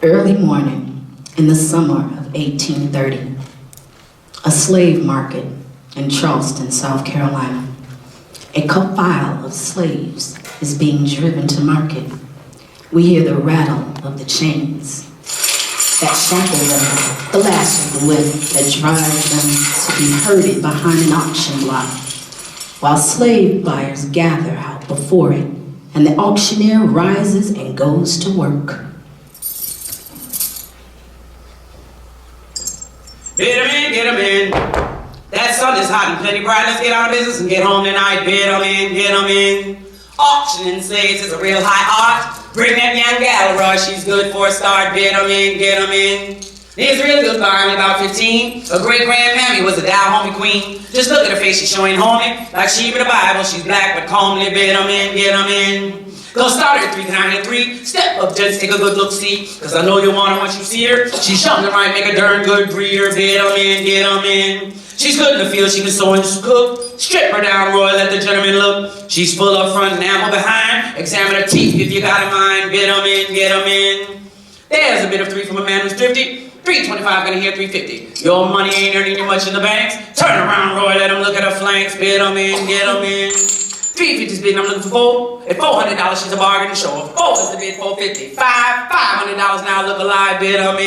Early morning in the summer of 1830, a slave market in Charleston, South Carolina. A file of slaves is being driven to market. We hear the rattle of the chains that shackle them, the lash of the whip that drives them to be herded behind an auction block, while slave buyers gather out before it, and the auctioneer rises and goes to work. Get 'em in. That sun is hot and plenty bright. Let's get out of business and get home tonight. Get 'em in. Auctioning slaves is a real high art. Bring that young gal, rush, she's good for a start. Get 'em in. There's a real good barn, about 15. Her great-grandmammy was a down homey queen. Just look at her face, she's showing homey. Like sheep in the Bible, she's black but comely. Get 'em in. Go start her at 3, can I hit 3? Step up, gents, take a good look, see. Cause I know you want her once you see her. She's something right, make a darn good breeder. Get 'em in. She's good in the field, she can sew and cook. Strip her down, Roy, let the gentleman look. She's full up front and ample behind. Examine her teeth if you got a mind. Get 'em in. There's a bit of 3 from a man who's thrifty. 325, gonna hear 350. Your money ain't earning you much in the banks. Turn around, Roy, let him look at her flanks. Get 'em in. 350's bidding, I'm looking for 4. At $400, she's a bargain show. 4 is the bid, 450. $500 now, look alive. Get 'em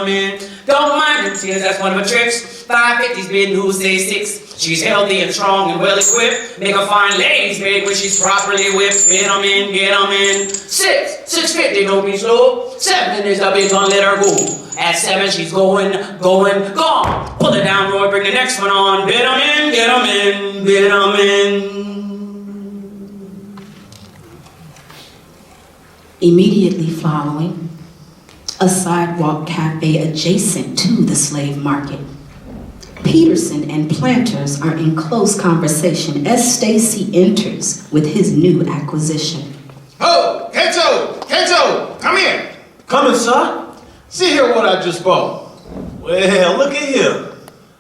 in. Don't mind them tears, that's one of her tricks. 550's bidding, who says 6? She's healthy and strong and well equipped. Make a fine lady's maid when she's properly whipped. Get 'em in. 650, don't be slow. 7 is the bid, don't let her go. At 7, she's going, gone. Pull it down, Roy, bring the next one on. Bid 'em in. Immediately following, a sidewalk cafe adjacent to the slave market. Peterson and Planters are in close conversation as Stacy enters with his new acquisition. Oh, Kato, come here. Coming, sir. See here what I just bought. Well, look at here.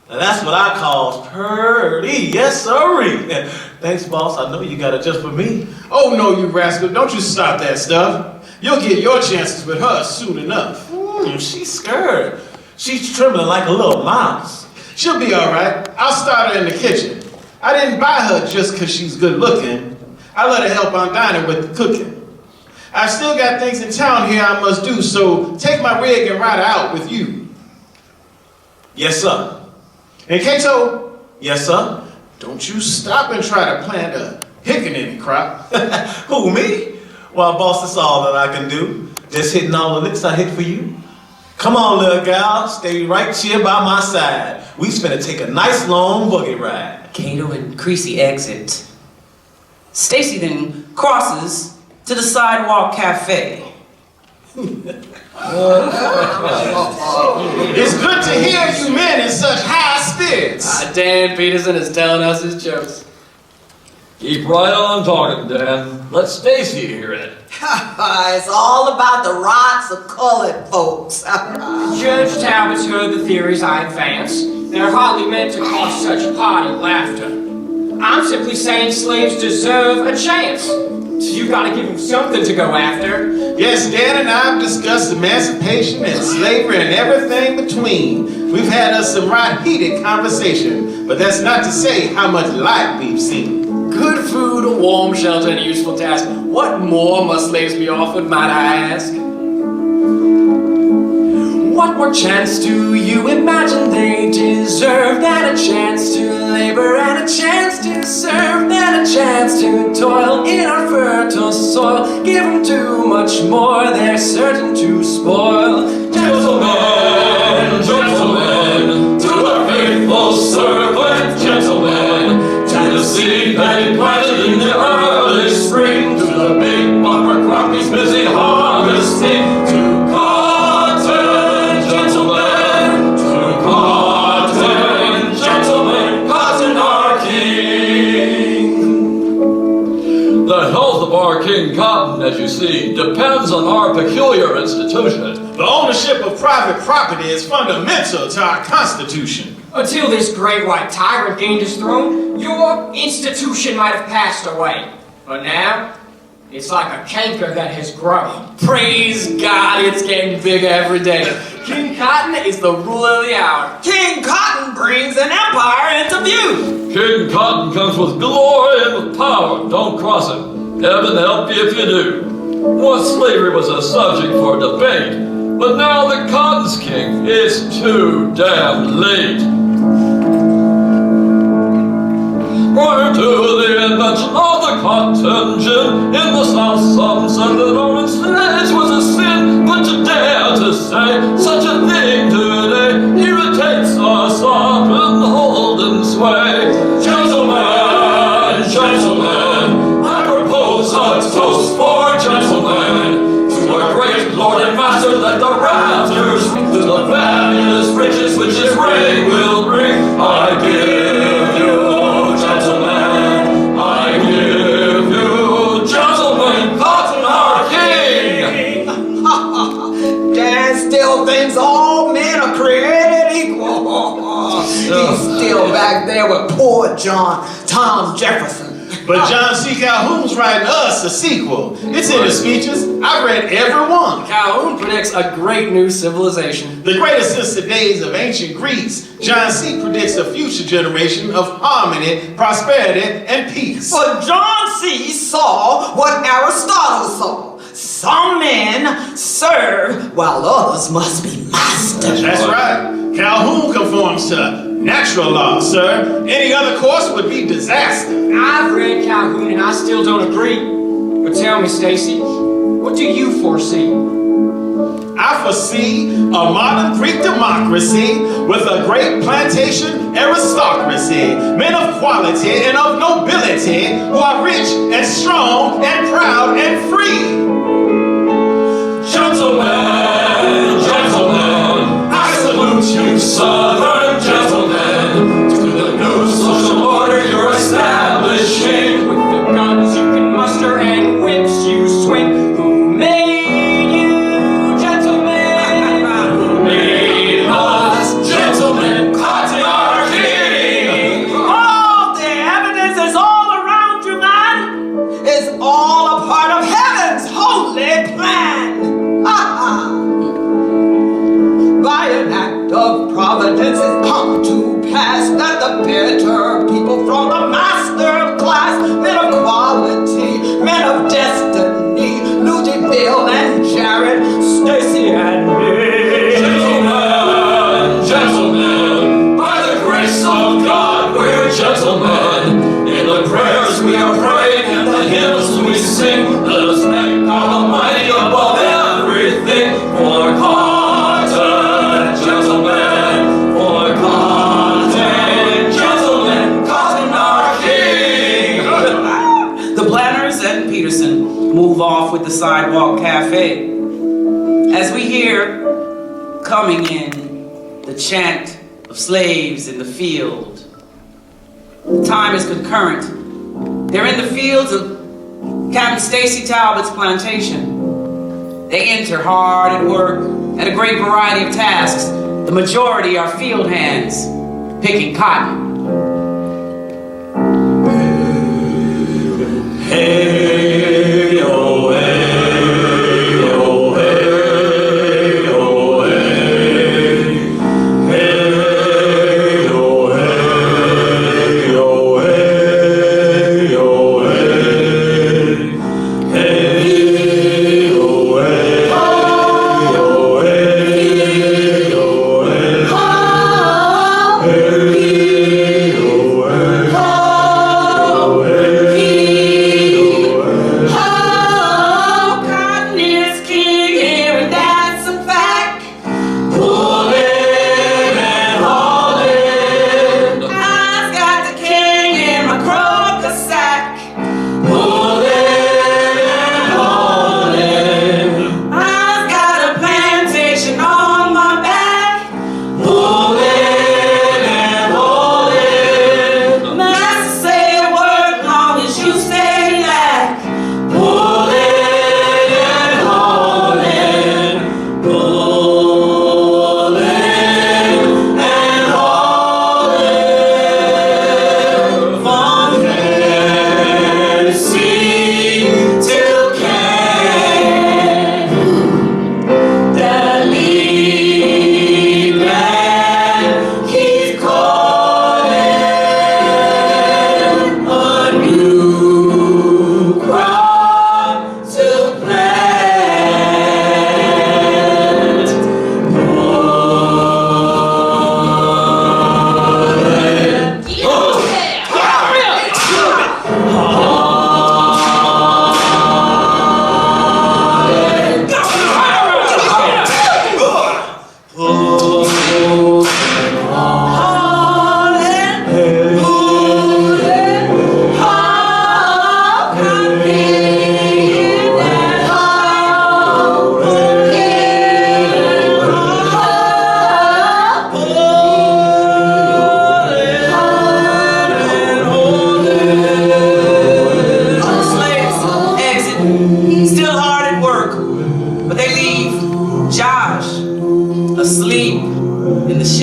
Now that's what I call purty. Yes, sirree. Thanks, boss. I know you got it just for me. Oh, no, you rascal. Don't you stop that stuff. You'll get your chances with her soon enough. She's scared. She's trembling like a little mouse. She'll be all right. I'll start her in the kitchen. I didn't buy her just because she's good looking. I let her help Aunt Dinah with the cooking. I've still got things in town here I must do, so take my rig and ride her out with you. Yes, sir. And Kato, Yes, sir. don't you stop and try to plant a pickaninny crop. Who, me? Well, boss, that's all that I can do. Just hitting all the licks I hit for you. Come on, little gal. Stay right here by my side. We finna take a nice long boogie ride. Cato and CRECIE exit. Stacy then crosses to the sidewalk cafe. It's good to hear you men in such high spirits. Dan Peterson is telling us his jokes. Keep right on talking, Dan. Let Stacy hear it. It's all about the rights of colored folks. Judge Talbot's heard the theories I advance. They're hardly meant to cause such party laughter. I'm simply saying slaves deserve a chance. So you gotta give them something to go after. Yes, Dan and I have discussed emancipation and slavery and everything between. We've had us some right heated conversation, but that's not to say how much light we've seen. Good food, a warm shelter, and a useful task. What more must slaves be offered, might I ask? What more chance do you imagine they deserve than a chance to labor and a chance to serve than a chance to toil in our fertile soil? Give them too much more, they're certain to spoil. Gentlemen, to our faithful servant, gentlemen, to the seed that he planted in the early spring, to the big bumper crop he's busy harvesting, to cotton, cotton our king. The health of our King Cotton, as you see, depends on our peculiar institution. The ownership of private property is fundamental to our Constitution. Until this great white tyrant gained his throne, your institution might have passed away. But now, It's like a canker that has grown. Praise God, it's getting bigger every day. King Cotton is the ruler of the hour. King Cotton brings an empire into view. King Cotton comes with glory and with power. Don't cross him. Heaven help you if you do. Once slavery was a subject for debate, but now that Cotton's king, it's too damn late. Prior to the invention of the cotton gin, in the South some said that owning slaves was a sin, but to dare to say such a thing today irritates our sovereign holding sway. Gentlemen, gentlemen, I propose a toast for gentlemen to our great Lord and Master, that the rafters to the fabulous riches which his reign will bring. I give you, gentlemen, I give you, gentlemen, Cotton our king. Dan still thinks all men are created equal. He's still back there with poor Tom Jefferson. But John C. Calhoun's writing us a sequel. It's in his speeches. I've read every one. Calhoun predicts a great new civilization. The greatest since the days of ancient Greece. John C. predicts a future generation of harmony, prosperity, and peace. But John C. saw what Aristotle saw. Some men serve while others must be masters. That's right. Calhoun conforms to natural law, sir. Any other course would be disaster. I've read Calhoun and I still don't agree. But tell me, Stacy, what do you foresee? I foresee a modern Greek democracy with a great plantation aristocracy, men of quality and of nobility who are rich and strong and proud and free. Gentlemen, gentlemen, I salute you, Southern gentlemen, to the new social order you're establishing. With the guns you can muster and whips you swing, who made you gentlemen? Who made us gentlemen, Cotton our king? All the evidence is all around you, man. It's all a part of heaven's holy plan. By an act of providence it come to pass that the better people from the master class, men of quality, men of destiny, Louisville and Jared, Stacy and me. Gentlemen, gentlemen, by the grace of God we're gentlemen. In the prayers we are praying and the hymns we sing, let us thank God Almighty above everything for Cotton, gentlemen, for Cotton, gentlemen, Cotton our king. The Planners and Peterson move off with the Sidewalk Cafe. As we hear coming in the chant of slaves in the field. The time is concurrent. They're in the fields of Captain Stacy Talbot's plantation. They enter hard at work at a great variety of tasks. The majority are field hands, picking cotton. Hey, oh, hey, oh, hey, oh, hey. Hey, oh, hey, oh, hey, oh, hey. Hey, oh, hey, oh, hey, oh, hey. Hey, oh, hey.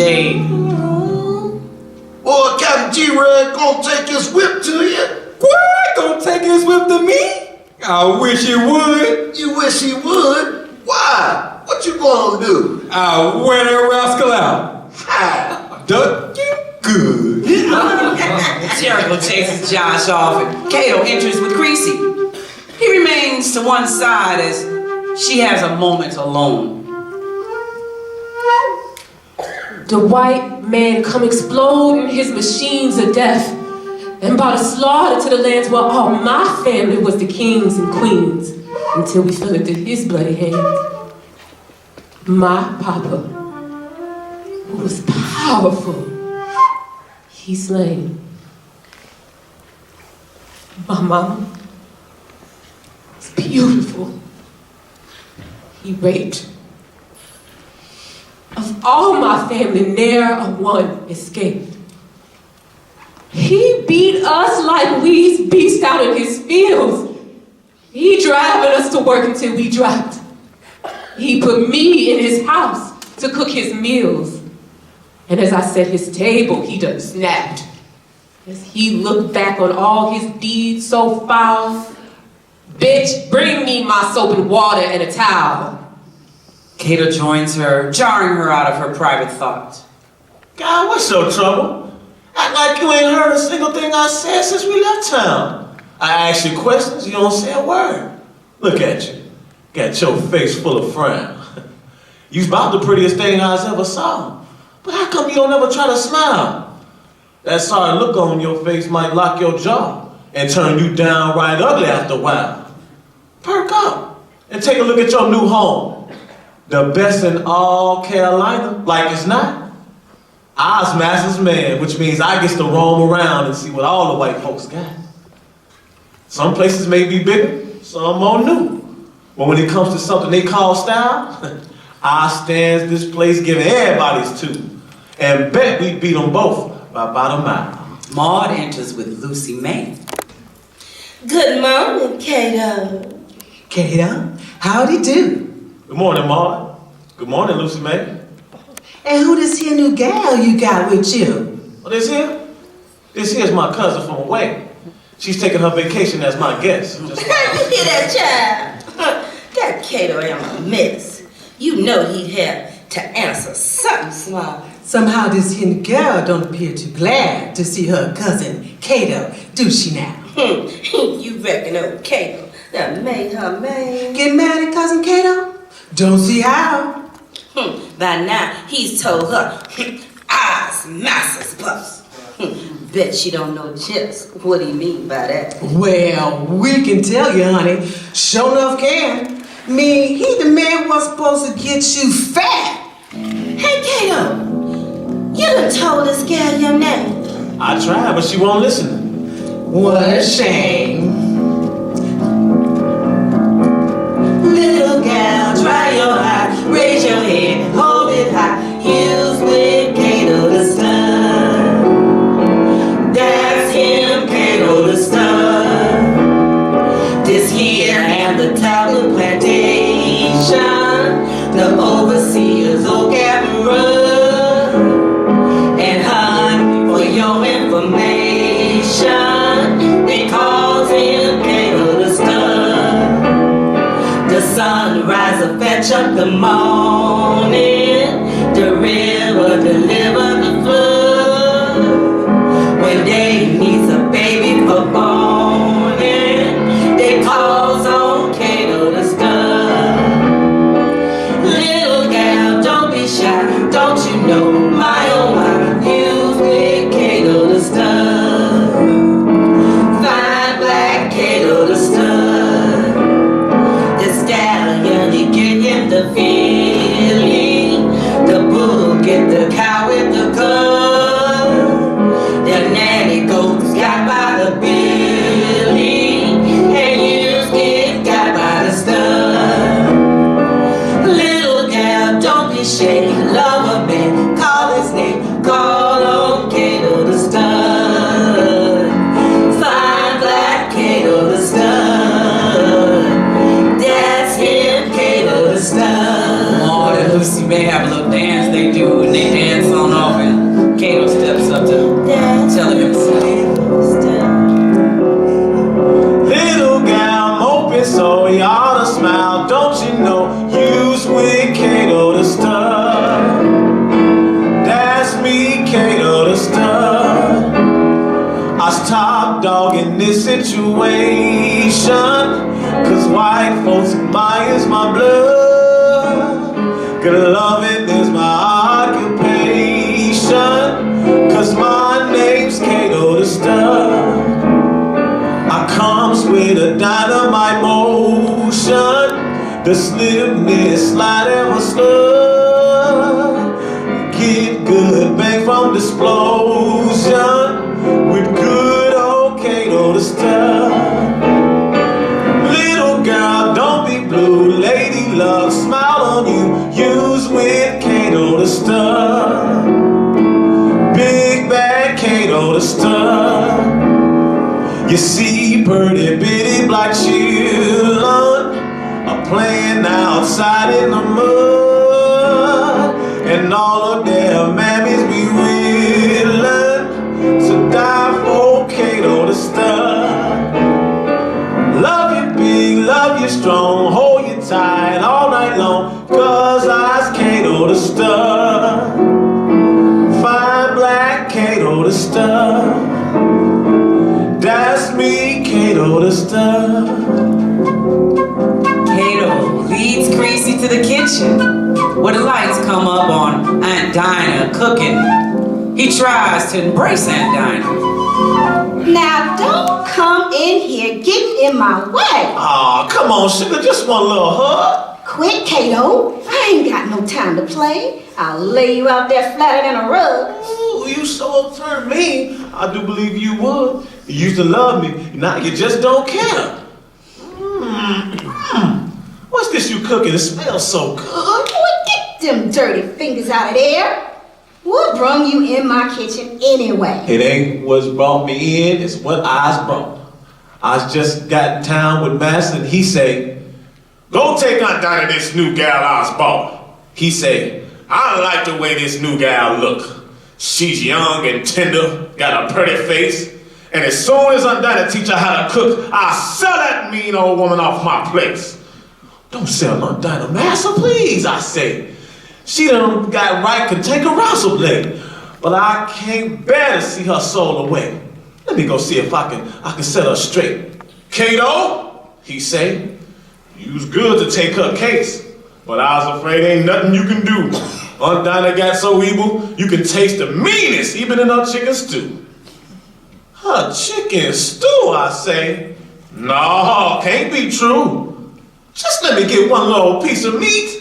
shade. Boy, Captain G-Red gonna take his whip to you. What? Gonna take his whip to me? I wish he would. You wish he would? Why? What you gonna do? I'll wear that rascal out. How? Duck you good. Jericho chases Josh off and Cato enters with CRECIE. He remains to one side as she has a moment alone. The white man come exploding his machines of death and brought a slaughter to the lands where all my family was the kings and queens until we fell into his bloody hands. My papa, who was powerful, he slain. My mama was beautiful. He raped. Of all my family, ne'er a one escaped. He beat us like weeds beast out in his fields. He driving us to work until we dropped. He put me in his house to cook his meals. And as I set his table, he done snapped. As he looked back on all his deeds so foul, bitch, bring me my soap and water and a towel. Cato joins her, jarring her out of her private thought. God, what's your trouble? Act like you ain't heard a single thing I said since we left town. I ask you questions, you don't say a word. Look at you. Got your face full of frown. You's about the prettiest thing I ever saw. But how come you don't ever try to smile? That sorry look on your face might lock your jaw and turn you downright ugly after a while. Perk up and take a look at your new home. The best in all Carolina, like it's not. I's master's man, which means I get to roam around and see what all the white folks got. Some places may be bigger, some more new. But when it comes to something they call style, I stands this place giving everybody's two. And bet we beat them both by about a mile. Maud enters with Lucy May. Good morning, Cato. Cato, howdy do? Good morning, Maud. Good morning, Lucy May. And who this here new gal you got with you? Well, this here's my cousin from away. She's taking her vacation as my guest. You hear that, child? That Cato ain't a mess. You know he'd have to answer something small. Somehow this here new girl don't appear too glad to see her cousin Cato, do she now? You reckon old Cato that made her man? Get mad at cousin Cato? Don't see how. By now, he's told her, I's master's boss. Bet she don't know just what he mean by that. Well, we can tell you, honey. Sure enough can. Me, he the man was supposed to get you fat. Hey, Cato, you done told this gal your name. I tried, but she won't listen. What a shame. Little gal, dry your eye, raise your head, hold it high, use with Cato the sun. That's him, Cato the sun. This here and the tablet plantation, the overseer's old cabin run. And hun, for your information, they call him Cato the sun. The sunrise will fetch up the morning. The river deliver the flood. When they needs a baby for born, they calls on Cato the stud. Little gal, don't be shy. Don't you know my oh my? Use with Cato the stud. Fine black Cato the stud. Stallion, he get him the feeling. The bull get the cow with the cub. The nanny goats got by the billy, and you get got by the stud. Little gal, don't be shy. Love a man, call his name, call on Cato the stud. Fine black Cato the stud. Maud and Lucy May have a little dance they do, and they dance on situation. Cause white folks admires my blood. Good loving is my occupation. Cause my name's Cato the Stud. I comes with a dynamite motion. The slimness slide ever slug. Get good bang from the explosion with good old Cato the Stud. Little girl, don't be blue. Lady love, smile on you. Use with Cato the Stud. Big bad Cato the Stud. You see pretty bitty black children are playing outside in the mud, and all of their mammies be willing to die for Cato the Stud. Love you big, love you strong, hold you tight all night long, cause I's Cato the Stud. Fine black Cato the Stud. That's me, Cato the Stud. Cato leads CRECIE to the kitchen, where the lights come up on Aunt Dinah cooking. He tries to embrace Aunt Dinah. Now don't come in here getting in my way. Aw, come on, sugar, just one little hug. Quit, Cato. I ain't got no time to play. I'll lay you out there flatter than a rug. Ooh, you so turned me. I do believe you would. You used to love me, now you just don't care. What's this you cooking? It smells so good. Well, get them dirty fingers out of there. What brung you in my kitchen anyway? It ain't what's brought me in, it's what I's brought. I just got in town with Master and he say, go take Aunt Dinah this new gal I's bought. He say, I like the way this new gal look. She's young and tender, got a pretty face, and as soon as Aunt Dinah teach her how to cook, I'll sell that mean old woman off my place. Don't sell Aunt Dinah, Master, please, I say. She done got right, could take a rustle blade, but I can't bear to see her soul away. Let me go see if I can set her straight. Cato, he say, you's good to take her case, but I was afraid ain't nothing you can do. Aunt Dinah got so evil, you can taste the meanest even in her chicken stew. Her chicken stew, I say? No, can't be true. Just let me get one little piece of meat.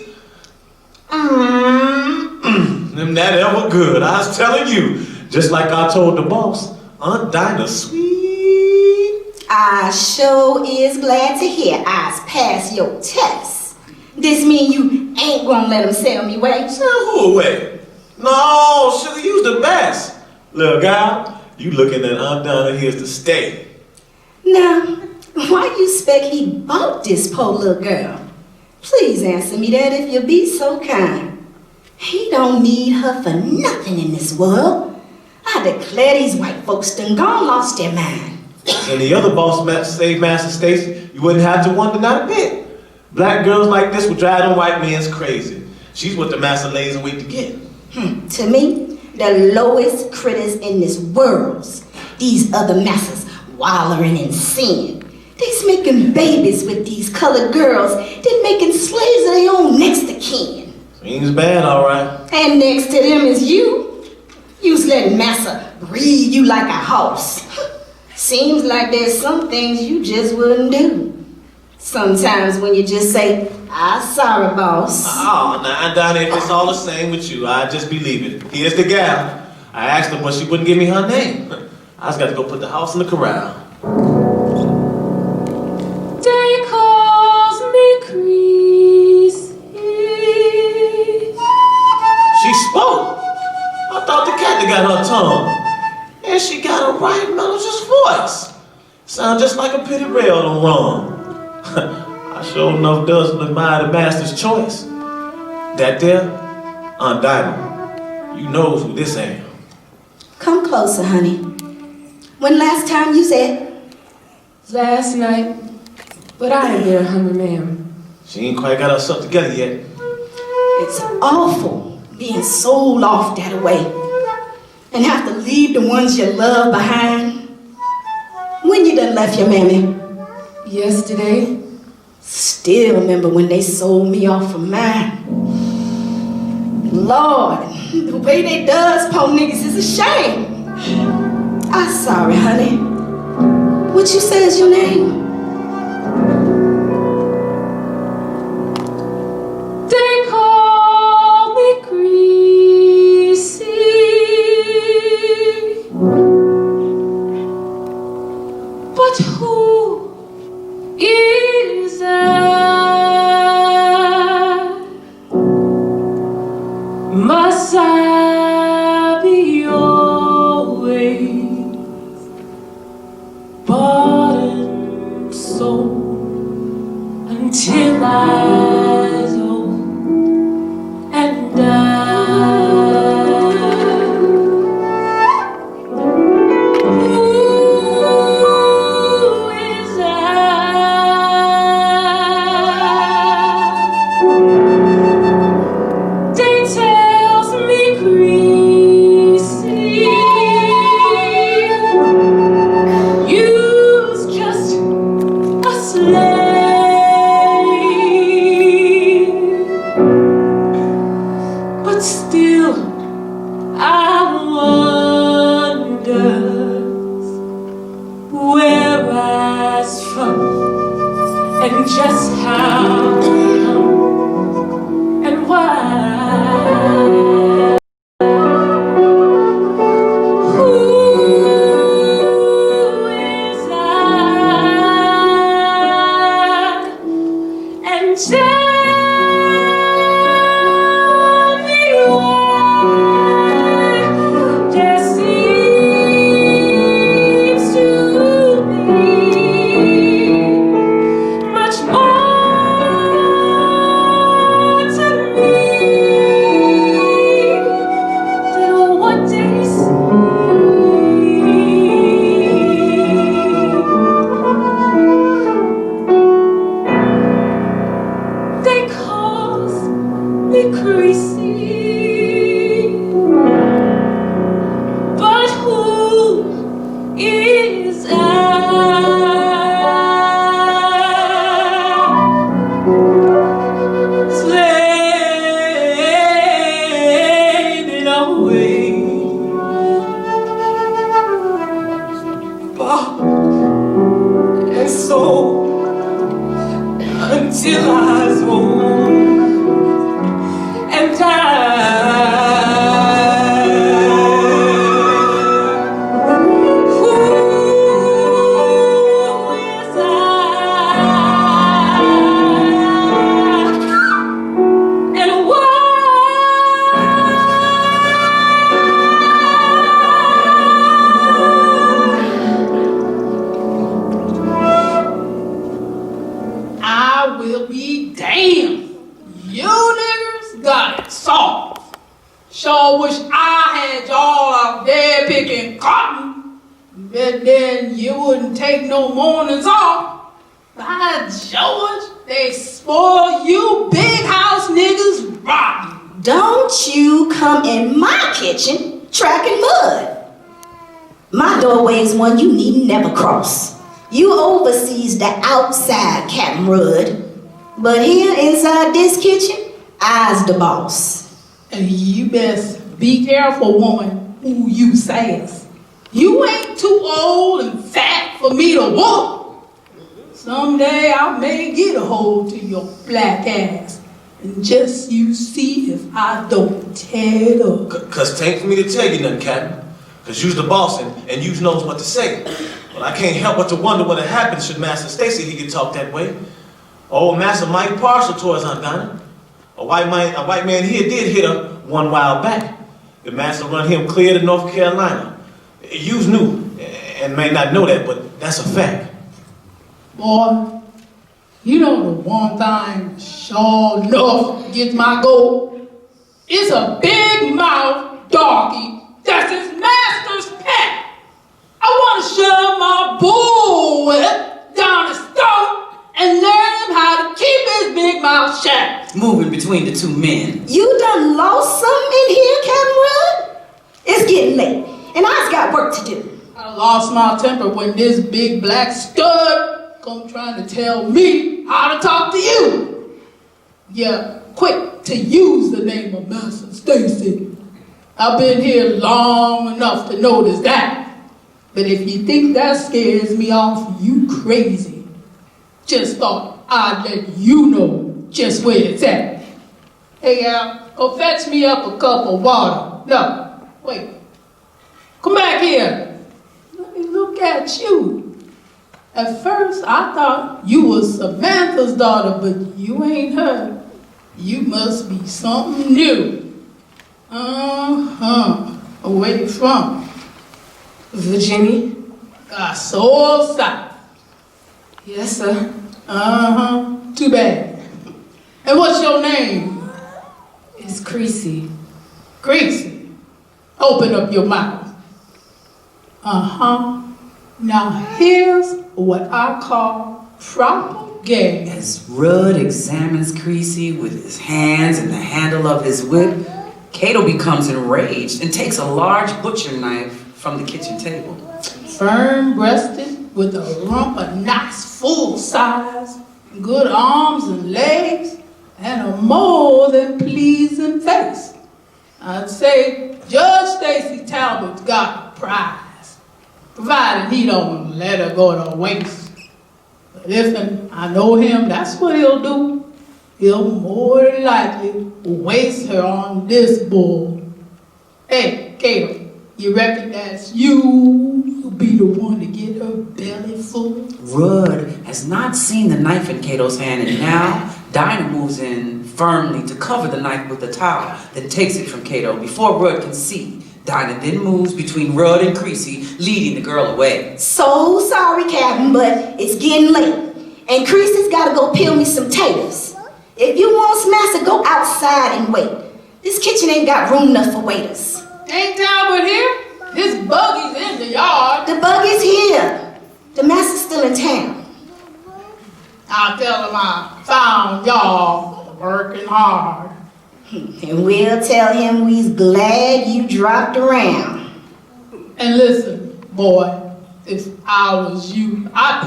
Them that ever good, I was telling you. Just like I told the boss, Aunt Dinah sweet. I sure is glad to hear I's pass your test. This mean you ain't gonna let him sell me away? Sell who away? No, sugar, you's the best. Little guy, you looking at Aunt Dinah here's to stay. Now, why you expect he bought this poor little girl? Please answer me that if you be so kind. He don't need her for nothing in this world. I declare these white folks done gone lost their mind. And the other boss saved Master Stacy, you wouldn't have to wonder not a bit. Black girls like this would drive them white men's crazy. She's what the master lays in wait to get. To me, the lowest critters in this world, these other masters wallowing in sin. They's making babies with these colored girls. They're making slaves of their own next to kin. Seems bad, all right. And next to them is you. You's letting massa breed you like a horse. Seems like there's some things you just wouldn't do. Sometimes when you just say, I'm sorry, boss. Oh, now, Aunt Dinah, if it's all the same with you, I just believe it. Here's the gal. I asked her, but she wouldn't give me her name. I just got to go put the house in the corral. Day calls me CRECIE. She spoke. I thought the cat that got her tongue. And she got a right melodious voice. Sound just like a pity rail on wrong. I sure enough does admire the master's choice. That there, Aunt Dinah, you knows who this ain't. Come closer, honey. When last time you said? Last night, but I ain't very hungry, ma'am. She ain't quite got herself together yet. It's awful being sold off that way and have to leave the ones you love behind. When you done left your mammy? Yesterday. Still remember when they sold me off of mine. Lord, the way they does po niggas is a shame. I'm sorry, honey. What you say is your name? They call me CRECIE, but who is I? Must I be always bought and sold until I old and die? Who is I? They tells me CRECIE, you's just a slave, but still I wonder where I's from and just how and why. Who is I? And tell me why there seems to be much more to me than what they see. They cause me CRECIE, but who is I? Slaving away, bought and sold until I was old and died. Who is I? And why? I will be damned. You niggas got it soft. Sure wish I had y'all out there picking cotton. But then you wouldn't take no mornings off. By George, they spoil you big house niggas rotten. Don't you come in my kitchen tracking mud. My doorway's one you need never cross. You oversees the outside, Captain Rudd. But here inside this kitchen, I's the boss. And you best be careful, woman, who you sass. You ain't too old and fat for me to whoop. Someday I may get a hold to your black ass. And just you see if I don't tear it up. Cause 'tain't for me to tell you nothing, Captain. Cause you's the boss and you knows what to say. But I can't help but to wonder what would happen should Master Stacy he could talk that way. Old Master Mike partial towards Aunt Dinah. A white man here did hit her one while back. The master run him clear to North Carolina. You's new and may not know that, but that's a fact. Boy, you know the one thing sure enough gets my goat. It's a big mouth darky that's his master's pet. I want to shove my bull whip down his throat and learn him how to keep his big mouth shut. Moving between the two men. You done lost something in here, Captain Rudd? It's getting late, and I's got work to do. I lost my temper when this big black stud come trying to tell me how to talk to you. Yeah, quick to use the name of Master Stacy. I've been here long enough to notice that. But if you think that scares me off, you crazy. Just thought I'd let you know just where it's at. Hey, Al, go fetch me up a cup of water. No, wait. Come back here. Let me look at you. At first, I thought you was Samantha's daughter, but you ain't her. You must be something new. Where you from? Virginia? So south. Yes, sir. Too bad. And what's your name? It's CRECIE. CRECIE. Open up your mouth. Now here's what I call proper game. As Rudd examines CRECIE with his hands and the handle of his whip, Cato becomes enraged and takes a large butcher knife from the kitchen table. Firm-breasted with a rump of nice full size, good arms and legs, and a more than pleasing face. I'd say Judge Stacy Talbot's got a prize, provided he don't let her go to waste. But if I know him, that's what he'll do. He'll more than likely waste her on this bull. Hey, Cato, you reckon that's you'll be the one to get her belly full? Rudd has not seen the knife in Cato's hand, and now Dinah moves in firmly to cover the knife with a towel, then takes it from Cato before Rudd can see. Dinah then moves between Rudd and CRECIE, leading the girl away. So sorry, Captain, but it's getting late. And CRECIE's gotta go peel me some taters. If you want some master, go outside and wait. This kitchen ain't got room enough for waiters. Ain't Talbot here? His buggy's in the yard. The buggy's here. The master's still in town. I'll tell him I found y'all working hard. And we'll tell him we's glad you dropped around. And listen, boy, if I was you, I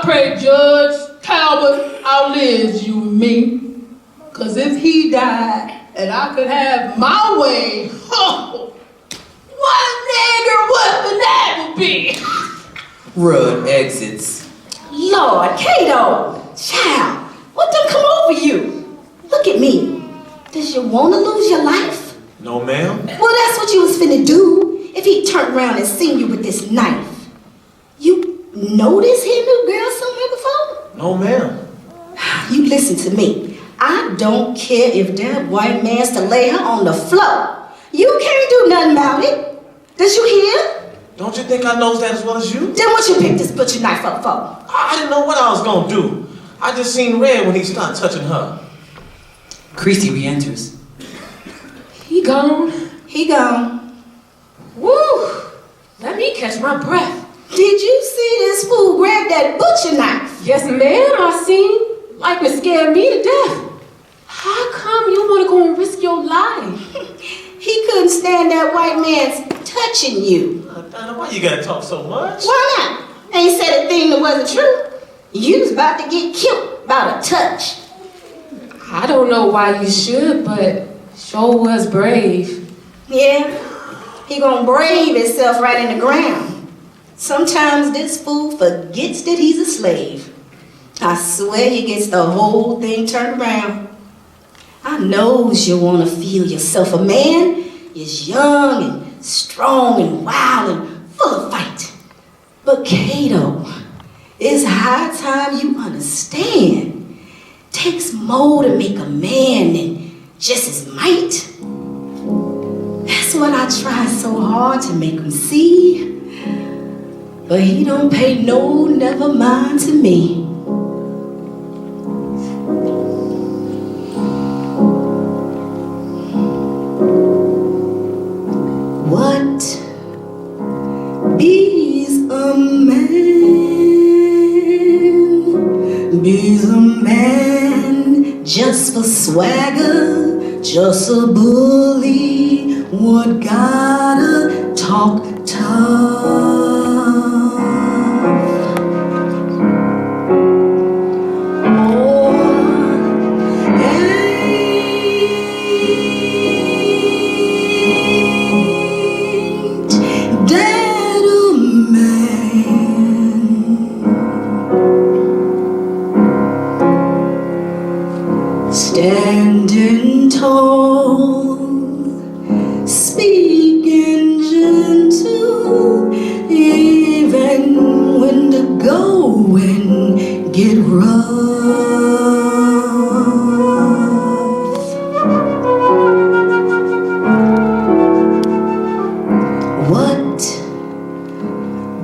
pray Judge Talbot outlives you and me. Cause if he died and I could have my way, what a nigger weapon that would be. Rudd exits. Lord, Cato, child, what done come over you? Look at me. Does you want to lose your life? No, ma'am. Well, that's what you was finna do if he turned around and seen you with this knife. You noticed he knew girls somewhere before? No, ma'am. You listen to me. I don't care if that white man's to lay her on the floor. You can't do nothing about it. Does you hear? Don't you think I knows that as well as you? Then what you picked this butcher knife up for? I didn't know what I was gonna do. I just seen red when he started touching her. CRECIE re-enters. He gone. He gone. Woo! Let me catch my breath. Did you see this fool grab that butcher knife? Yes, ma'am, I seen. Like it scared me to death. How come you want to go and risk your life? He couldn't stand that white man's touching you. Donna, why you gotta talk so much? Why not? Ain't said a thing that wasn't true. You was about to get killed by a touch. I don't know why you should, but sure was brave. Yeah, he gonna brave himself right in the ground. Sometimes this fool forgets that he's a slave. I swear he gets the whole thing turned around. I knows you wanna feel yourself a man is young and strong and wild and full of fight. But Cato, it's high time you understand. Takes more to make a man than just his might. That's what I try so hard to make him see. But he don't pay no never mind to me. What be's a man? Be's a man just for swagger, just a bully. What gotta talk Standing tall, speaking gentle, even when the going get rough. What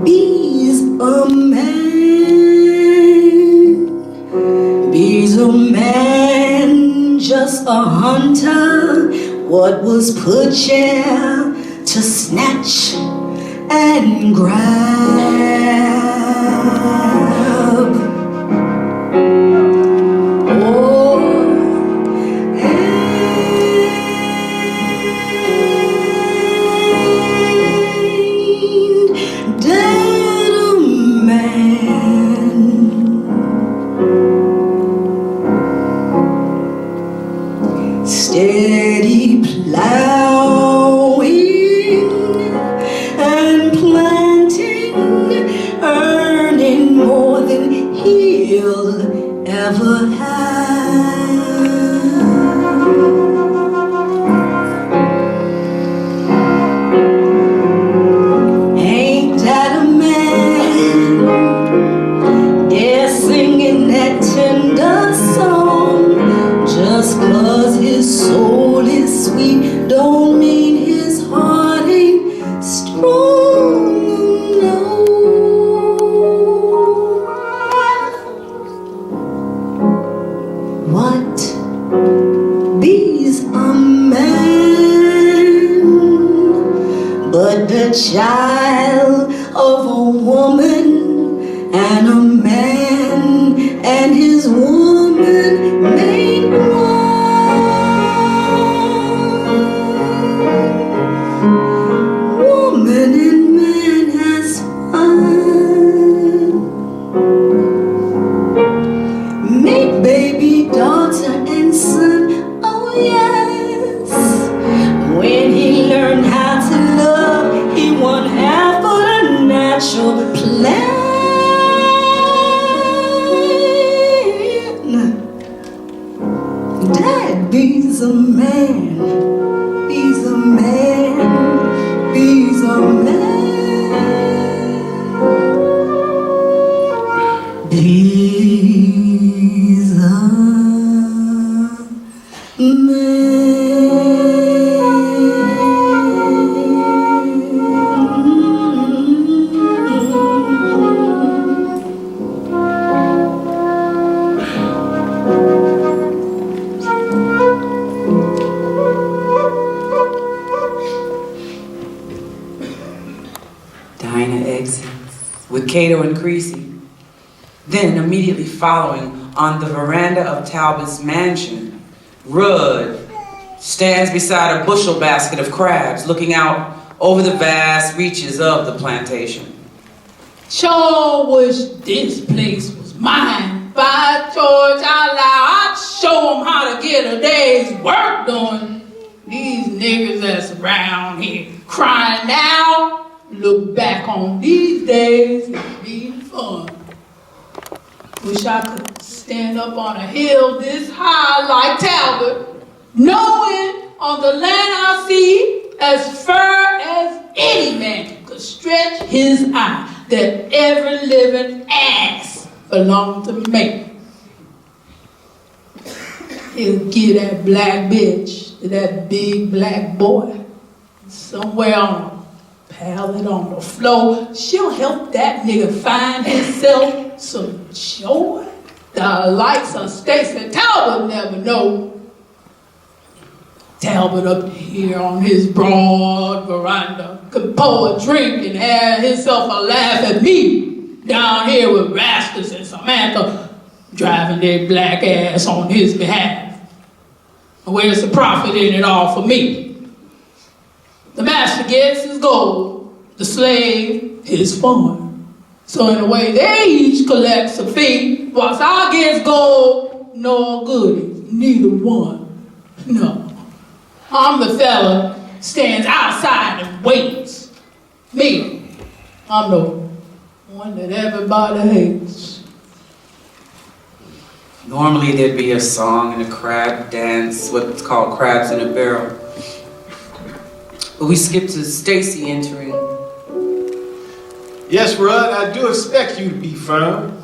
be's a man? Be's a man, just a hunter. What was put here to snatch and grab? Oh, ain't that a man? Steady plowing and planting, earning more than he'll ever have. Ain't that a man? They're singing that tender song. Just 'cause his soul is sweet don't mean his heart ain't strong. No. What be's a man but the child of a woman, and a man and his woman made one. Woman and man has fun. Make baby daughter and son, oh yes. When he learned how to love, he won half of the natural plan. Dad be's a man, be's a man, be's a man, be's a Dinah exits with Cato and CRECIE. Then, immediately following, on the veranda of Talbot's mansion, Rudd stands beside a bushel basket of crabs, looking out over the vast reaches of the plantation. Sure wish this place was mine. By George, I'd show them how to get a day's work done. These niggas that's around here crying now, look back on these days as being fun. Wish I could stand up on a hill this high like Talbot, knowing on the land I see as far as any man could stretch his eye, that every living ass belonged to me. He'll give that black bitch to that big black boy somewhere on a pallet on the floor. She'll help that nigga find himself some joy. The likes of Stacey Talbot never know. Talbot up here on his broad veranda could pour a drink and have himself a laugh at me down here with Rastus and Samantha driving their black ass on his behalf. Where's the profit in it all for me? The master gets his gold, the slave his farm. So in a way, they each collects a fee, whilst I gets gold, no goodies, neither one. No, I'm the fella stands outside and waits. Me, I'm the one that everybody hates. Normally there'd be a song and a crab dance, what's called crabs in a barrel. But we skipped to Stacy entering. Yes, Rudd, I do expect you to be firm.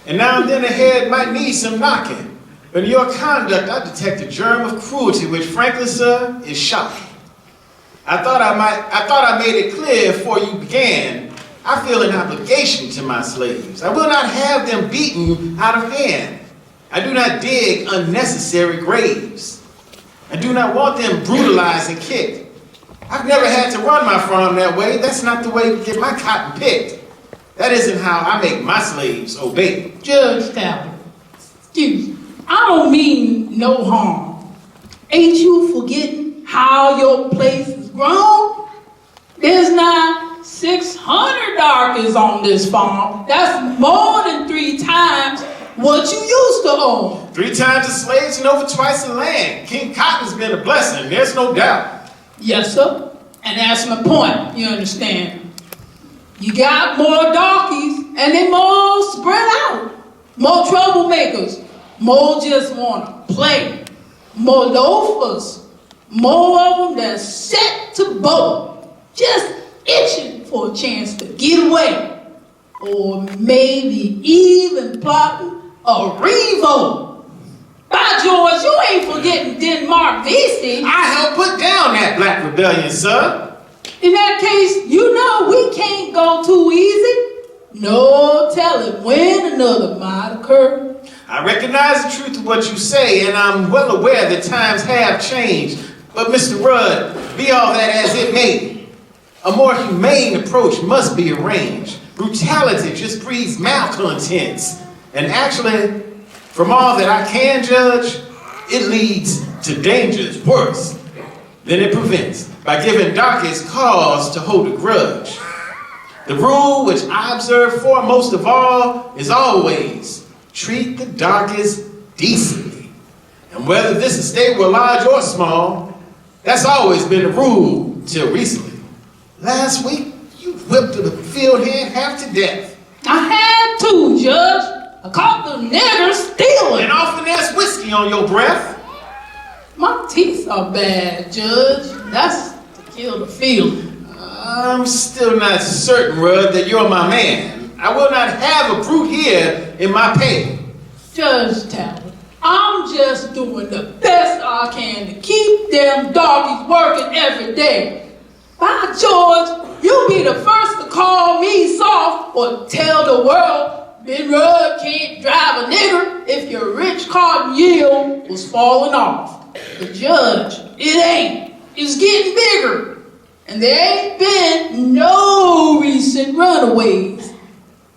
And now and then the head might need some knocking. But in your conduct, I detect a germ of cruelty, which frankly, sir, is shocking. I thought I made it clear before you began. I feel an obligation to my slaves. I will not have them beaten out of hand. I do not dig unnecessary graves. I do not want them brutalized and kicked. I've never had to run my farm that way. That's not the way to get my cotton picked. That isn't how I make my slaves obey. Judge Talbot, excuse me, I don't mean no harm. Ain't you forgetting how your place is grown? There's now 600 darkies on this farm. That's more than 3 times what you used to own. 3 times the slaves and over twice the land. King Cotton's been a blessing, there's no doubt. Yes, sir. And that's my point, you understand. You got more darkies and they more spread out. More troublemakers. More just want to play. More loafers. More of them that's set to bolt. Just itching for a chance to get away. Or maybe even plotting a revolt. By George, you ain't forgetting Denmark VC. I helped put down that black rebellion, sir. In that case, you know we can't go too easy. No telling when another might occur. I recognize the truth of what you say, and I'm well aware that times have changed. But Mr. Rudd, be all that as it may, a more humane approach must be arranged. Brutality just breeds malcontents. And actually, from all that I can judge, it leads to dangers worse than it prevents by giving darkies cause to hold a grudge. The rule which I observe foremost of all is always treat the darkies decently. And whether this estate were large or small, that's always been the rule till recently. Last week, you whipped the field hand half to death. I had to, Judge. I caught the nigger stealing. And often there's whiskey on your breath. My teeth are bad, Judge. That's to kill the feeling. I'm still not certain, Rudd, that you're my man. I will not have a brute here in my pay. Judge Talbot, I'm just doing the best I can to keep them darkies working every day. By George, you'll be the first to call me soft or tell the world Ben Rudd can't drive a nigger if your rich cotton yield was falling off. But Judge, it ain't. It's getting bigger. And there ain't been no recent runaways.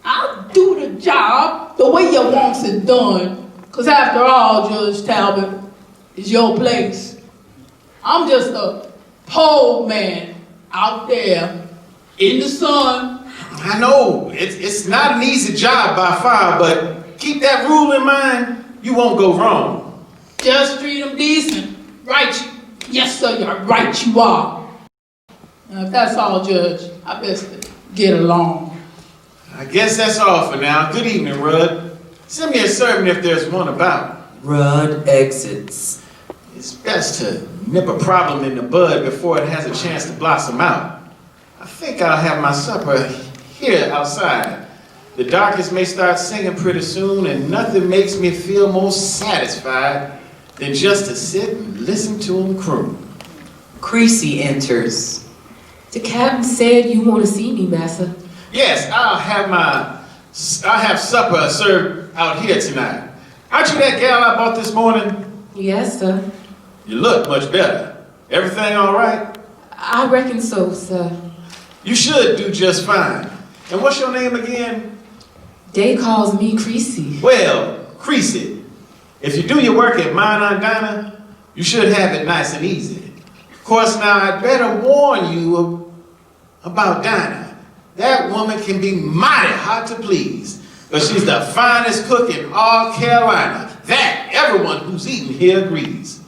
I'll do the job the way you wants it done. Because after all, Judge Talbot, it's your place. I'm just a poor man out there in the sun. I know, it's not an easy job by far, but keep that rule in mind, you won't go wrong. Just treat them decent. Right, yes, sir, you're right, you are. Now, if that's all, Judge, I best get along. I guess that's all for now. Good evening, Rudd. Send me a servant if there's one about. Rudd exits. It's best to nip a problem in the bud before it has a chance to blossom out. I think I'll have my supper here outside. The darkies may start singing pretty soon, and nothing makes me feel more satisfied than just to sit and listen to them croon. CRECIE enters. The captain said you want to see me, massa. Yes, I'll have supper served out here tonight. Aren't you that gal I bought this morning? Yes, sir. You look much better. Everything all right? I reckon so, sir. You should do just fine. And what's your name again? They calls me CRECIE. Well, CRECIE. If you do your work at mine on Dinah, you should have it nice and easy. Of course, now I'd better warn you about Dinah. That woman can be mighty hard to please, but she's the finest cook in all Carolina. That everyone who's eaten here agrees.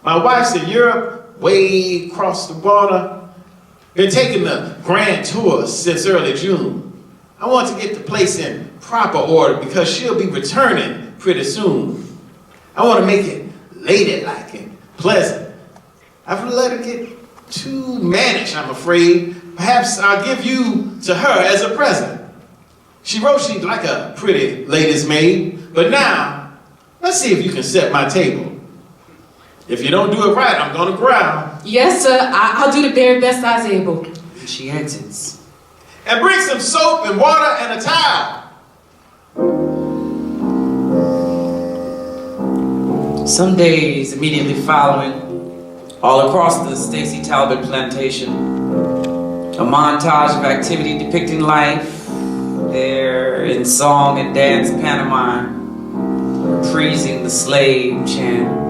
My wife's in Europe, way across the border. Been taking the grand tour since early June. I want to get the place in proper order because she'll be returning pretty soon. I want to make it ladylike and pleasant. I've let her get too mannish, I'm afraid. Perhaps I'll give you to her as a present. She wrote she'd like a pretty lady's maid, but now, let's see if you can set my table. If you don't do it right, I'm gonna growl. Yes, sir. I'll do the very best I was able. She exits. And bring some soap and water and a towel. Some days immediately following, all across the Stacy Talbot plantation, a montage of activity depicting life there in song and dance pantomime, reprising the slave chant.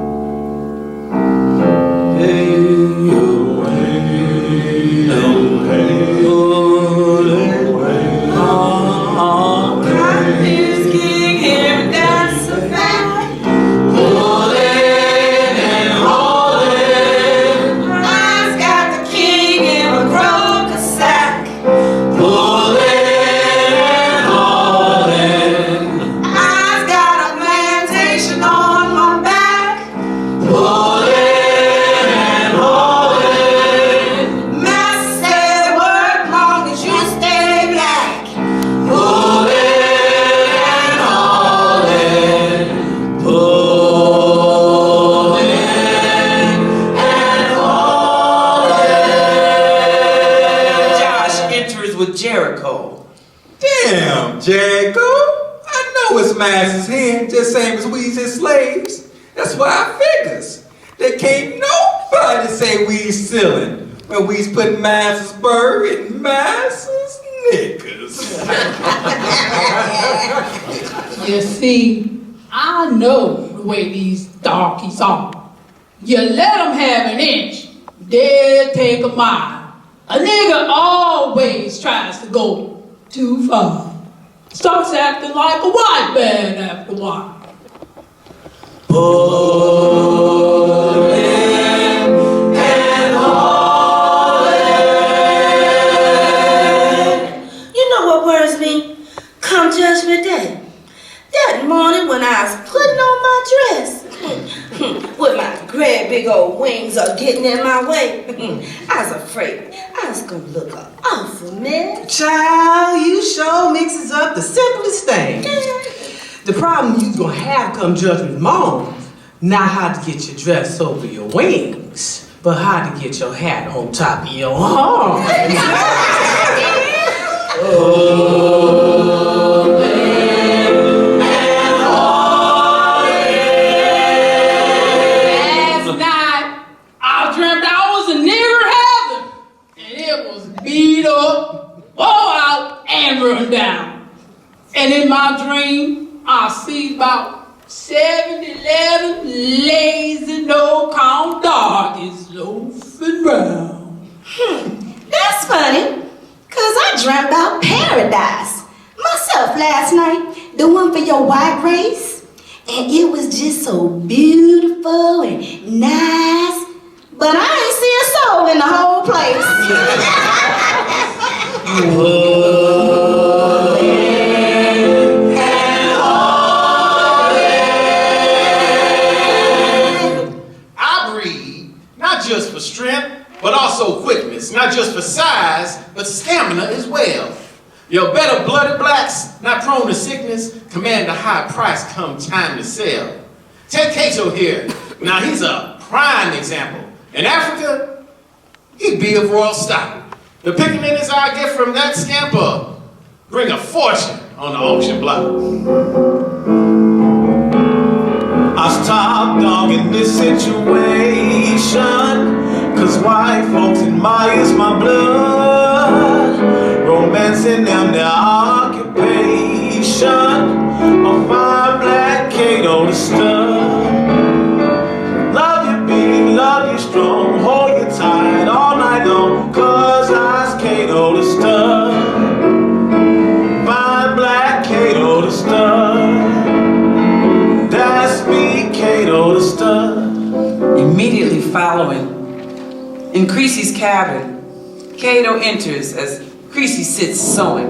Hey, oh, hey, oh, hey, oh, hey, oh, hey. This king here and dance a back. Rolling and rolling, I've got the king in a croaker sack. pulling and hauling, I've got a plantation on my back. pulling and hauling, Master said work long as you stay black. pulling and hauling, pulling and hauling. Josh enters with Jericho. Damn, Jericho. I know his master's here, just same as we's his slaves. That's why I figures. There can't nobody say we's stealing when we's putting master's bird in master's knickers. You see, I know the way these darkies are. You let them have an inch, they'll take a mile. A nigga always tries to go too far. Starts acting like a white man after a while. You know what worries me? Come Judgment Day. That morning when I was putting on my dress, with my great big old wings are getting in my way, I was afraid I was gonna look an awful mess. Child, you sure mixes up the simplest thing. The problem you gonna have come Judgment Morning, not how to get your dress over your wings, but how to get your hat on top of your arm. Last night, I dreamt I was a nigger heaven, and it was beat up, blow out, and run down. And in my dream, I see about 7-11 lazy, no-count darkies loafing round. That's funny, cause I dreamt about paradise myself last night, the one for your white race. And it was just so beautiful and nice, but I ain't see a soul in the whole place. I breed, not just for strength, but also quickness, not just for size, but stamina as well. Your better blooded blacks, not prone to sickness, command a high price come time to sell. Take Cato here. Now he's a prime example. In Africa, he'd be of royal stock. The pickaninnies I get from that scamper bring a fortune on the auction block. I stop dog in this situation, cause white folks admires my blood, romancing them their occupation, a fine black Cato the stud. Love you big, love you strong, hold you tight all night long, cause I's Cato the Cato the stud. Immediately following, in CRECIE's cabin, Cato enters as CRECIE sits sewing.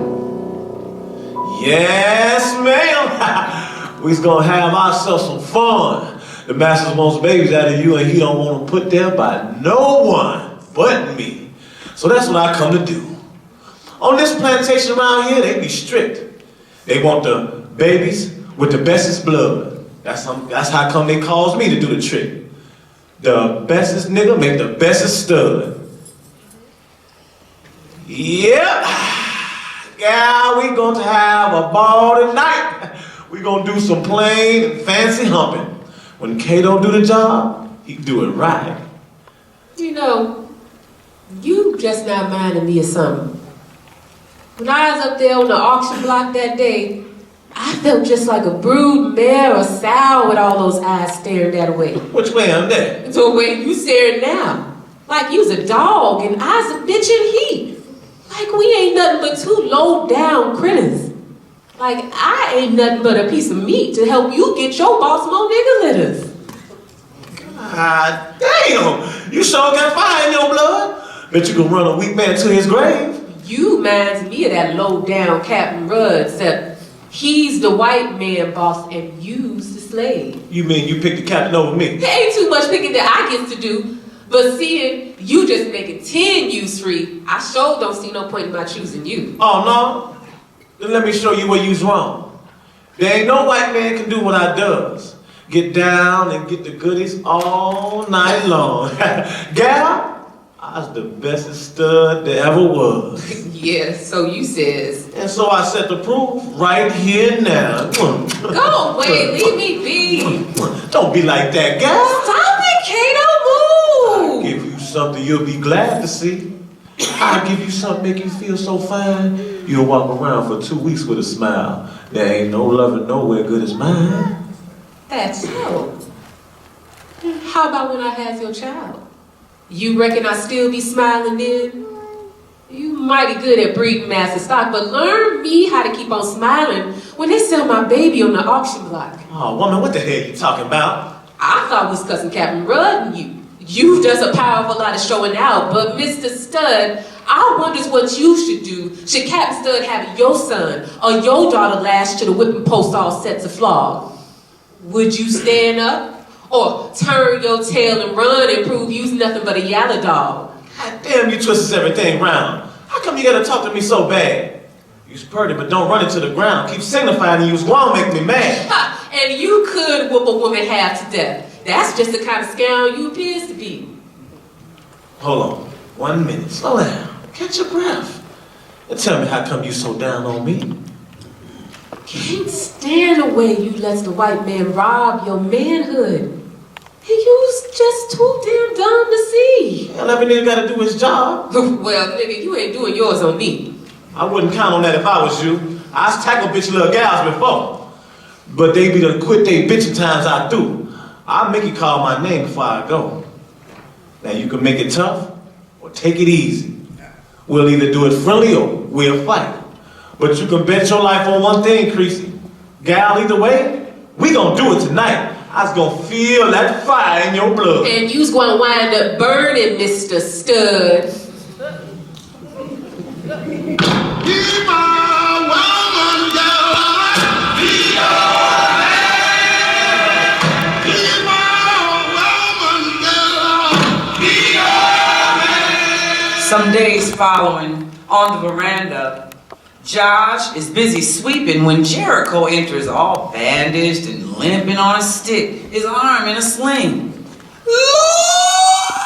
Yes, ma'am. We's gonna have ourselves some fun. The master wants babies out of you and he don't want them put there by no one but me. So that's what I come to do. On this plantation around here, they be strict. They want the babies with the bestest blood. That's how come they calls me to do the trick. The bestest nigga make the bestest stud. Yep. Yeah, we going to have a ball tonight. We gonna do some plain and fancy humping. When Cato do the job, he do it right. You know, you just not minding me of something. When I was up there on the auction block that day, I felt just like a brood mare or sow with all those eyes staring that way. Which way I'm there? The way you staring now. Like you's a dog and I's a bitch in heat. Like we ain't nothing but two low down critters. Like I ain't nothing but a piece of meat to help you get your boss more nigga litters. God damn! You sure got fire in your blood. Bet you can run a weak man to his grave. You reminds me of that low down Captain Rudd, except he's the white man boss and you's the slave. You mean you picked the captain over me? There ain't too much picking that I get to do, but seeing you just making 10 you's free, I sure don't see no point in my choosing you. Oh no? Then let me show you where you's wrong. There ain't no white man can do what I does. Get down and get the goodies all night long. Gal, I was the bestest stud there ever was. Yeah, so you says. And so I set the proof right here now. Go away, leave me be. Don't be like that, gal. Stop it, Kato, move. I'll give you something you'll be glad to see. I'll give you something make you feel so fine, you'll walk around for 2 weeks with a smile. There ain't no loving nowhere good as mine. That's so. How about when I have your child? You reckon I still be smiling then? You mighty good at breeding master stock, but learn me how to keep on smiling when they sell my baby on the auction block. Oh, woman, what the hell you talking about? I thought it was cousin Captain Rudd and you. You does a powerful lot of showing out, but Mr. Stud, I wonders what you should do. Should Captain Stud have your son or your daughter lashed to the whipping post all set to flog? Would you stand up? Or turn your tail and run and prove you's nothing but a yaller dog? God damn, you twisted everything round. How come you gotta talk to me so bad? You's pretty, but don't run into the ground. Keep signifying that you's gonna make me mad. Ha, and you could whoop a woman half to death. That's just the kind of scoundrel you appears to be. Hold on, 1 minute, slow down, catch your breath. And tell me how come you so down on me? Can't stand the way you lets the white man rob your manhood. You's just too damn dumb to see. Well, every nigga gotta do his job. Well, nigga, you ain't doing yours on me. I wouldn't count on that if I was you. I've tackled bitch little gals before. But they be done quit they bitching times I do. I'll make you call my name before I go. Now you can make it tough or take it easy. We'll either do it friendly or we'll fight. But you can bet your life on one thing, CRECIE. Gal, either way, we gonna do it tonight. I was gonna feel that fire in your blood. And you's gonna wind up burning, Mr. Stud. Be my woman, girl. Be your man. Be my woman, girl. Be your man. Some days following, on the veranda, Josh is busy sweeping when Jericho enters all bandaged and limping on a stick, his arm in a sling. Lord!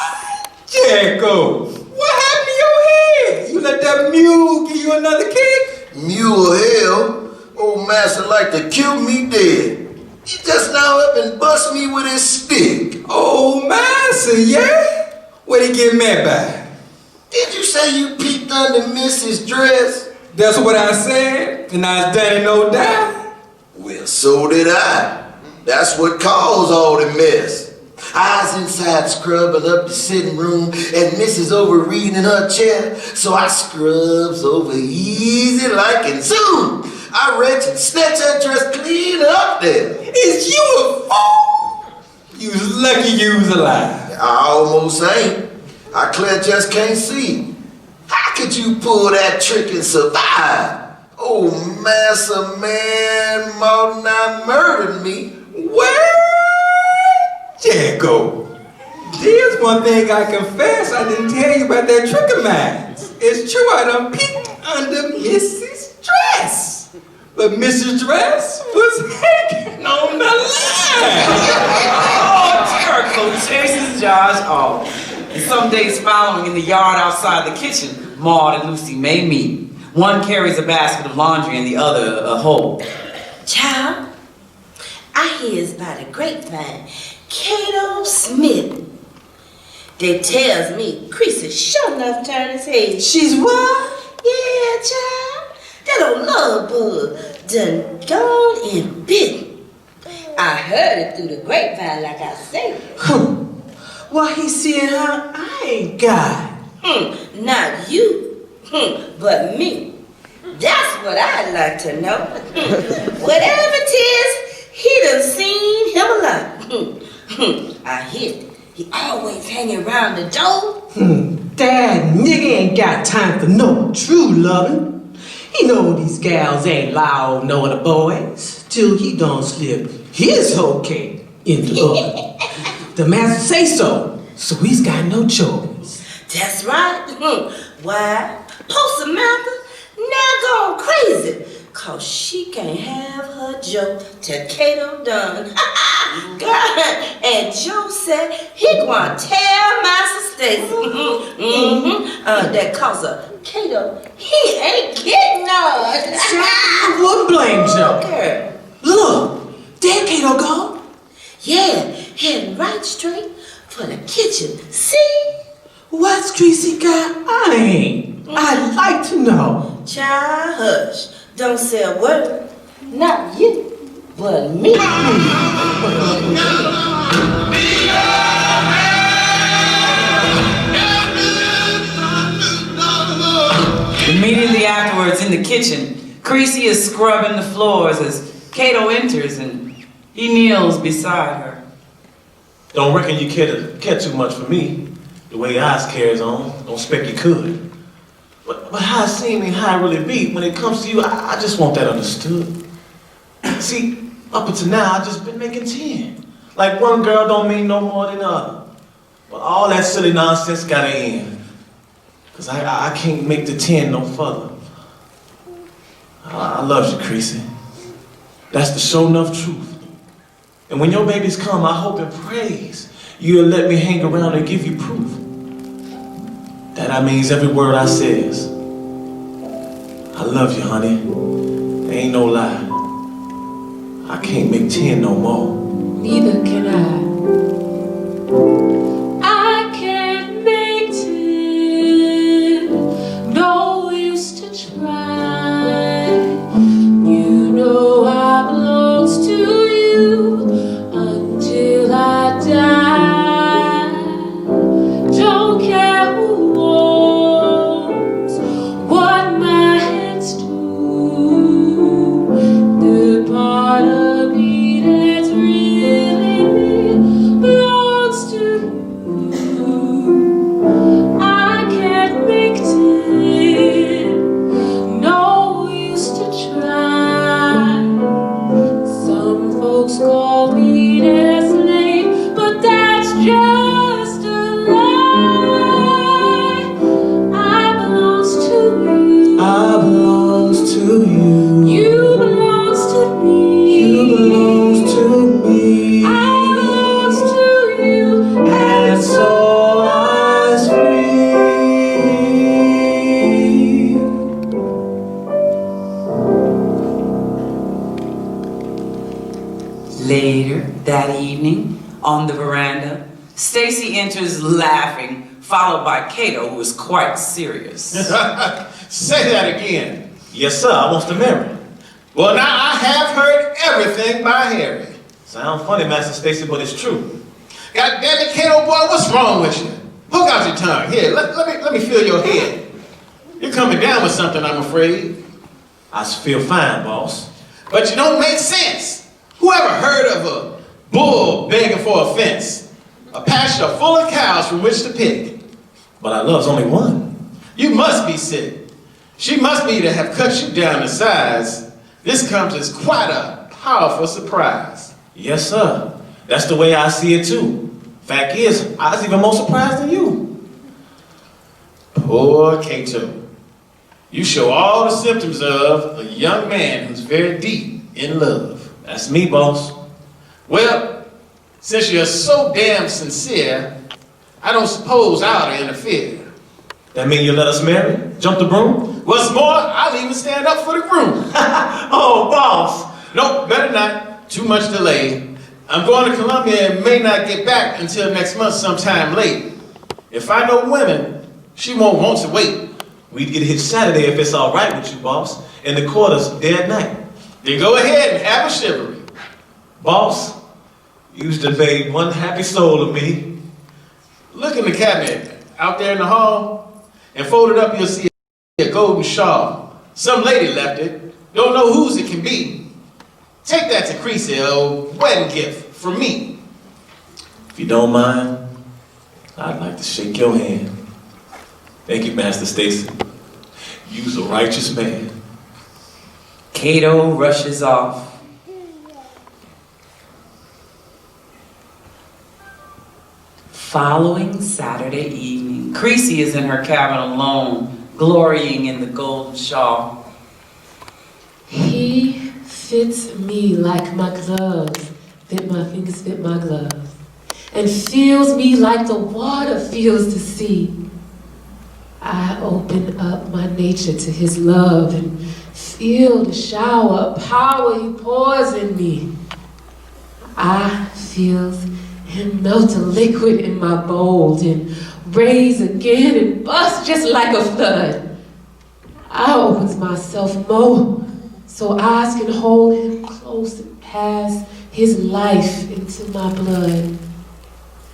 Jericho, what happened to your head? You let that mule give you another kick? Mule hell. Old master like to kill me dead. He just now up and bust me with his stick. Oh, master, yeah? What'd he get mad by? Did you say you peeked under Mrs. dress? That's what I said, and I was done and no doubt. Well, so did I. That's what caused all the mess. I was inside scrubbing up the sitting room and Mrs. over reading in her chair, so I scrubs over easy like and zoom. I reach and snatch her dress clean up there. Is you a fool? Lucky you's alive. I almost ain't. I clear just can't see. How could you pull that trick and survive? Oh, massa man, Martin, I murdered me. What? Jericho. There's one thing I confess I didn't tell you about that trick of mine. It's true, I done peeked under Mrs. Dress. But Mrs. Dress was hanging on the line. Oh, Jericho chases Josh off. And some days following in the yard outside the kitchen, Maud and Lucy may meet. One carries a basket of laundry and the other a hoe. Child, I hears by the grapevine, Cato Smith. They tells me CRECIE sure enough turned his head. She's what? Yeah, child. That old love bug done gone and bitten. I heard it through the grapevine like I said. Why he seeing her I ain't got? Not you, but me. That's what I'd like to know. Whatever it is, he done seen him a lot. I hear he always hanging around the door. That nigga ain't got time for no true loving. He know these gals ain't loud no other boys till he done slip his whole cake in the oven. The master say so he's got no choice. That's right. Why? Poor Samantha now gone crazy, cause she can't have her Joe till Cato done. God, and Joe said he gonna tell Master Stacy that cause of Cato, he ain't getting none. I wouldn't blame Joe. Okay. Look, there Cato go. Yeah, heading right straight for the kitchen. See? What's CRECIE got? I ain't. I'd like to know. Child, hush. Don't say a word. Not you, but me. Immediately afterwards, in the kitchen, CRECIE is scrubbing the floors as Cato enters and he kneels beside her. Don't reckon you care too much for me. The way ours carries on, don't expect you could. But how it seem and how it really be, when it comes to you, I just want that understood. See, up until now, I just been making 10. Like one girl don't mean no more than the other. But all that silly nonsense gotta end. Cause I can't make the 10 no further. I love you, CRECIE. That's the sure enough truth. And when your babies come, I hope and praise you'll let me hang around and give you proof. That I means every word I says. I love you, honey. Ain't no lie. I can't make 10 no more. Neither can I. I can't make 10. No use to try. You know I belongs to you until I die. Don't care who owns what my hands do. The part of me that's really belongs to you. I can't make 10. No use to try. Some folks call me their slave, but that's just a lie. I belongs to you. I belongs to you. You belongs to me. You belongs to me. I belongs to you. And so I scream. Later that evening, on the veranda, Stacy enters laughing, followed by Cato, who is quite serious. Say that again. Yes, sir, I wants to marry. Well, now I have heard everything by Harry. Sound funny, Master Stacy, but it's true. God damn it, Cato boy, what's wrong with you? Poke out your tongue. Here, let me feel your head. You're coming down with something, I'm afraid. I feel fine, boss. But you don't make sense. Whoever heard of a bull begging for a fence? A pasture full of cows from which to pick. But I love's only one. You must be sick. She must be to have cut you down to size. This comes as quite a powerful surprise. Yes, sir. That's the way I see it too. Fact is, I was even more surprised than you. Poor Cato. You show all the symptoms of a young man who's very deep in love. That's me, boss. Well, since you're so damn sincere, I don't suppose I ought to interfere. That mean you let us marry? Jump the broom? What's more, I'll even stand up for the groom. Oh, boss. Nope, better not. Too much delay. I'm going to Columbia and may not get back until next month sometime late. If I know women, she won't want to wait. We'd get hit Saturday if it's all right with you, boss. In the quarters, day and night. Then go ahead and have a chivalry. Boss, you've conveyed one happy soul to me. Look in the cabinet out there in the hall, and folded up you'll see a golden shawl. Some lady left it. Don't know whose it can be. Take that to CRECIE, a wedding gift from me. If you don't mind, I'd like to shake your hand. Thank you, Master Stacy. You's a righteous man. Cato rushes off. Following Saturday evening, CRECIE is in her cabin alone, glorying in the golden shawl. He fits me like my gloves, fit my fingers, fit my gloves, and feels me like the water feels the sea. I open up my nature to his love and feel the shower of power he pours in me. I feel him melt a liquid in my bowl and raise again and bust just like a flood. I opens myself more so eyes can hold him close and pass his life into my blood.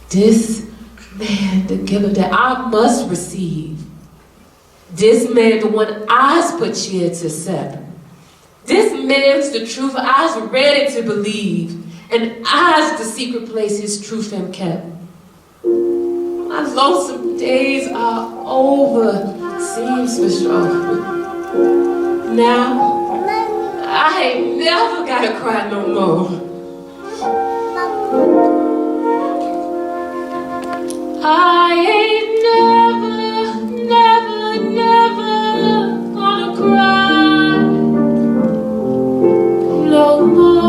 This man, the giver that I must receive. This man, the one I's put here to accept. This man's the truth I's ready to believe. And I's the secret place his truth am kept. My lonesome days are over, seems for sure. Now, I ain't never gotta cry no more. I ain't never gonna cry no more.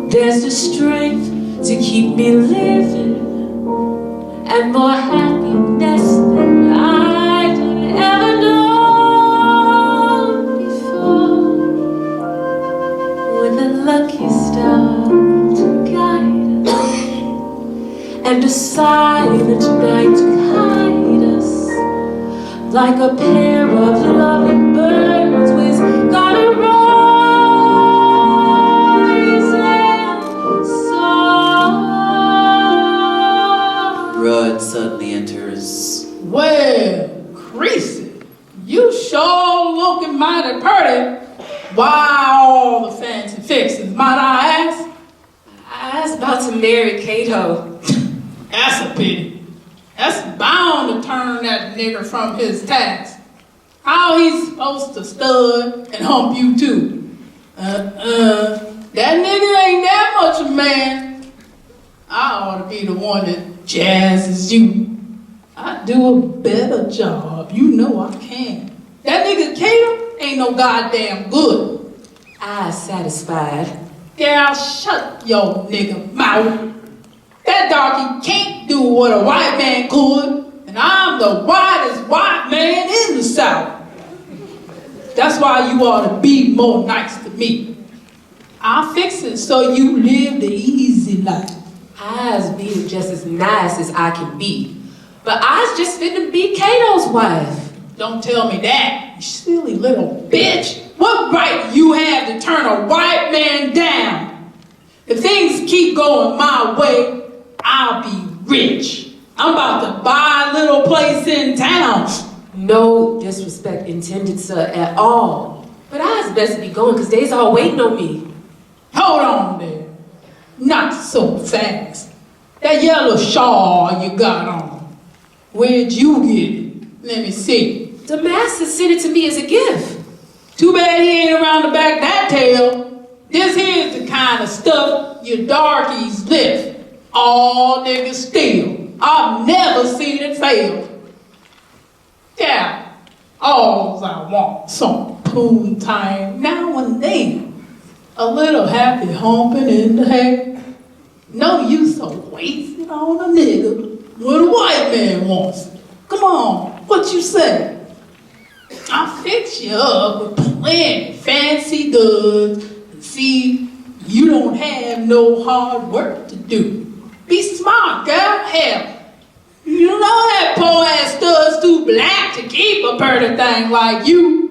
There's the strength to keep me living, and more happiness than I'd ever known before. With a lucky star to guide us, and a silent night to hide us, like a pair of loving birds with garden roses. Rudd suddenly enters. Well, CRECIE, you sure looking mighty pretty. Why all the fancy fixings, might I ask? I was about to marry Cato. That's a pity. That's bound to turn that nigger from his task. How he's supposed to stud and hump you too? That nigger ain't that much a man. I ought to be the one that jazzes you. I do a better job, you know I can. That nigga Cato ain't no goddamn good. I satisfied. Girl, shut your nigga mouth. That darky can't do what a white man could, and I'm the whitest white man in the South. That's why you ought to be more nice to me. I'll fix it so you live the easy life. I's being just as nice as I can be, but I's just finna be Cato's wife. Don't tell me that, you silly little bitch. What right you have to turn a white man down? If things keep going my way, I'll be rich. I'm about to buy a little place in town. No disrespect intended, sir, at all. But I's best to be going, because they's all waiting on me. Hold on there. Not so fast. That yellow shawl you got on, where'd you get it? Let me see. The master sent it to me as a gift. Too bad he ain't around to back that tail. This here's the kind of stuff you darkies lift. All niggas steal. I've never seen it fail. Yeah, all I want, some poon time now and then. A little happy humping in the hay. No use of wasting on a nigga when a white man wants it. Come on, what you say? I'll fix you up with plenty fancy goods and see you don't have no hard work to do. Be smart, girl. Hell, you know that poor ass stud's too black to keep a pretty thing like you.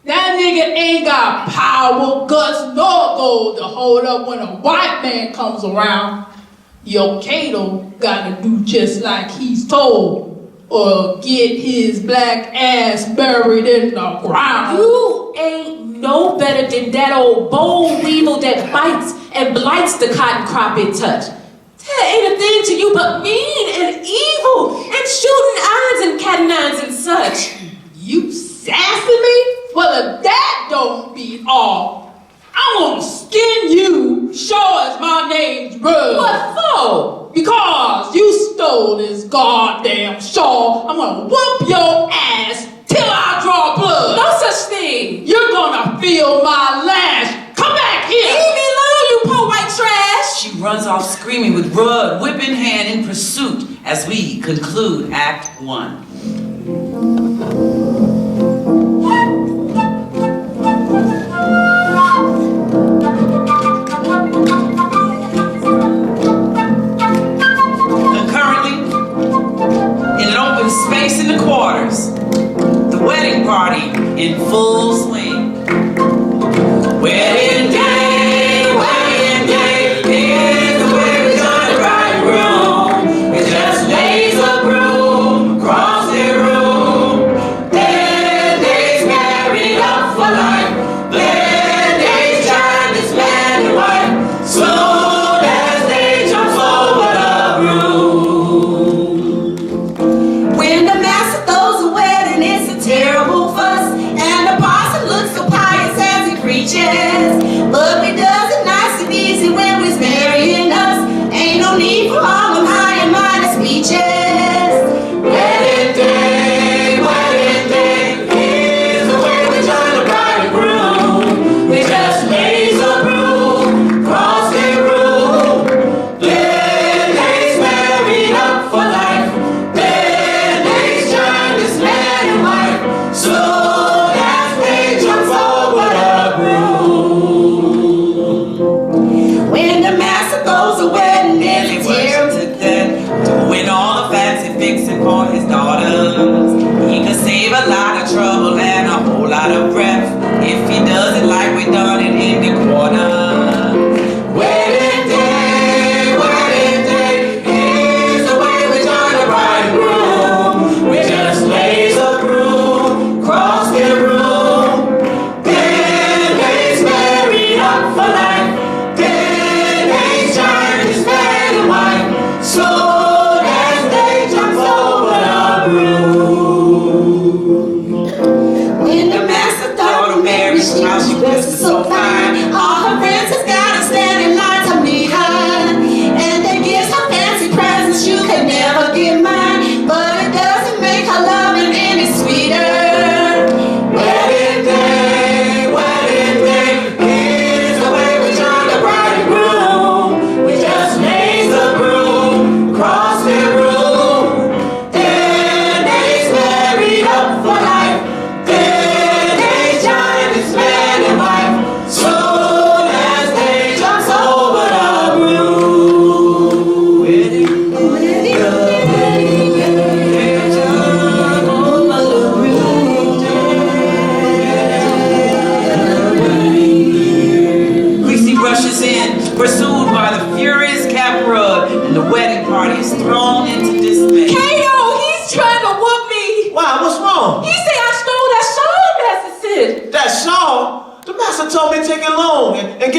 That nigga ain't got power, guts, nor gold to hold up when a white man comes around. Your Cato gotta do just like he's told, or get his black ass buried in the ground. You ain't no better than that old bold weevil that bites and blights the cotton crop it touch. That ain't a thing to you but mean and evil and shooting irons and cat and nines and such. You sassing me? Well, if that don't beat all, I'm gonna skin you, sure as my name's Reva. What for? Because you stole this goddamn shawl. I'm gonna whoop your ass till I draw blood. No such thing. You're gonna feel my lash. Come back here. Leave me alone, you poor white trash. She runs off screaming with rod, whip in hand in pursuit as we conclude Act 1. Space in the quarters, the wedding party in full swing. Wedding day is the way we join the bridegroom. It just lays a broom across their room. Then they's married up for life. Then they's joined this man and wife. Soon as they jump over the broom. But we does it nice and easy when we's marrying us. Ain't no need for all them high and mighty speeches. Wedding day is the way we join the bride and groom. We just raise a broom, cross their room. Then they's married up for life. Then they's joined this man and wife. So as they jump over the broom. When the master goes a wedding, it's here to death, doing all the fancy fixing for his daughters. He could save a lot of trouble and a whole lot of breath if he does it like we done it in the corner. Wedding day is the way we join the bride and groom. We just lays a broom, cross their room. Then they's married up for life. Then they's joined this man and wife. So as they jump over the broom. When the master thought of marriage, how she dressed so fine.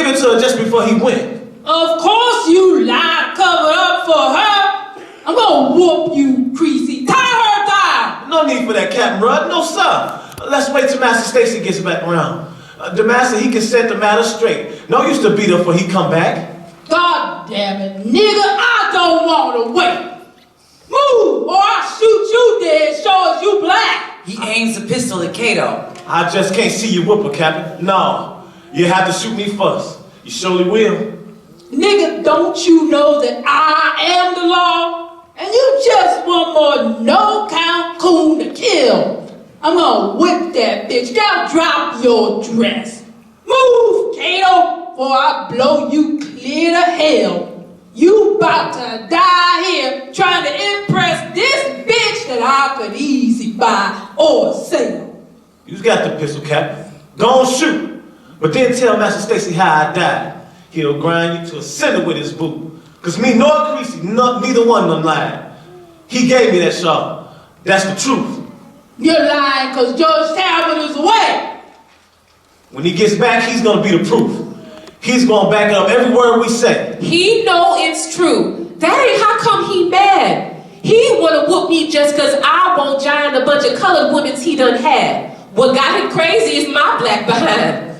give it to her just before he went. Of course you lied, covered up for her. I'm gonna whoop you, CRECIE. Tie her down. No need for that, Captain Rudd. No, sir. Let's wait till Master Stacy gets back around. The master, he can set the matter straight. No use to beat her before he come back. God damn it, nigga, I don't want to wait. Move, or I'll shoot you dead, show as you black. He aims a pistol at Cato. I just can't see you whoop her, Captain. No, you have to shoot me first. You surely will. Nigga, don't you know that I am the law? And you just one more no-count coon to kill. I'm gonna whip that bitch. Now drop your dress. Move, Cato, before I blow you clear to hell. You about to die here trying to impress this bitch that I could easily buy or sell. You got the pistol, Captain. Go on, shoot. But then tell Master Stacy how I died. He'll grind you to a cinder with his boot. Cause me nor CRECIE, neither one of them lied. He gave me that shot. That's the truth. You're lying cause Judge Talbot is away. When he gets back, he's gonna be the proof. He's gonna back up every word we say. He know it's true. That ain't how come he mad. He wanna whoop me just cause I won't giant a bunch of colored women he done had. What got him crazy is my black behind.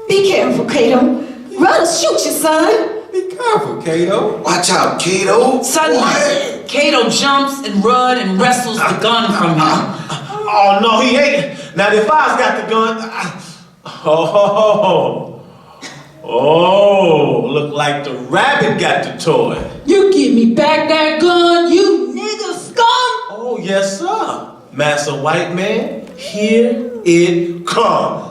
Be careful, Cato. Rudder shoot you, son. Be careful, Cato. Watch out, Cato. Suddenly, Cato jumps and Rudd and wrestles the gun from him. Oh, no, he ain't. Now, if I's got the gun... Oh, look like the rabbit got the toy. You give me back that gun, you nigga scum! Oh, yes, sir. Master White Man, here it comes.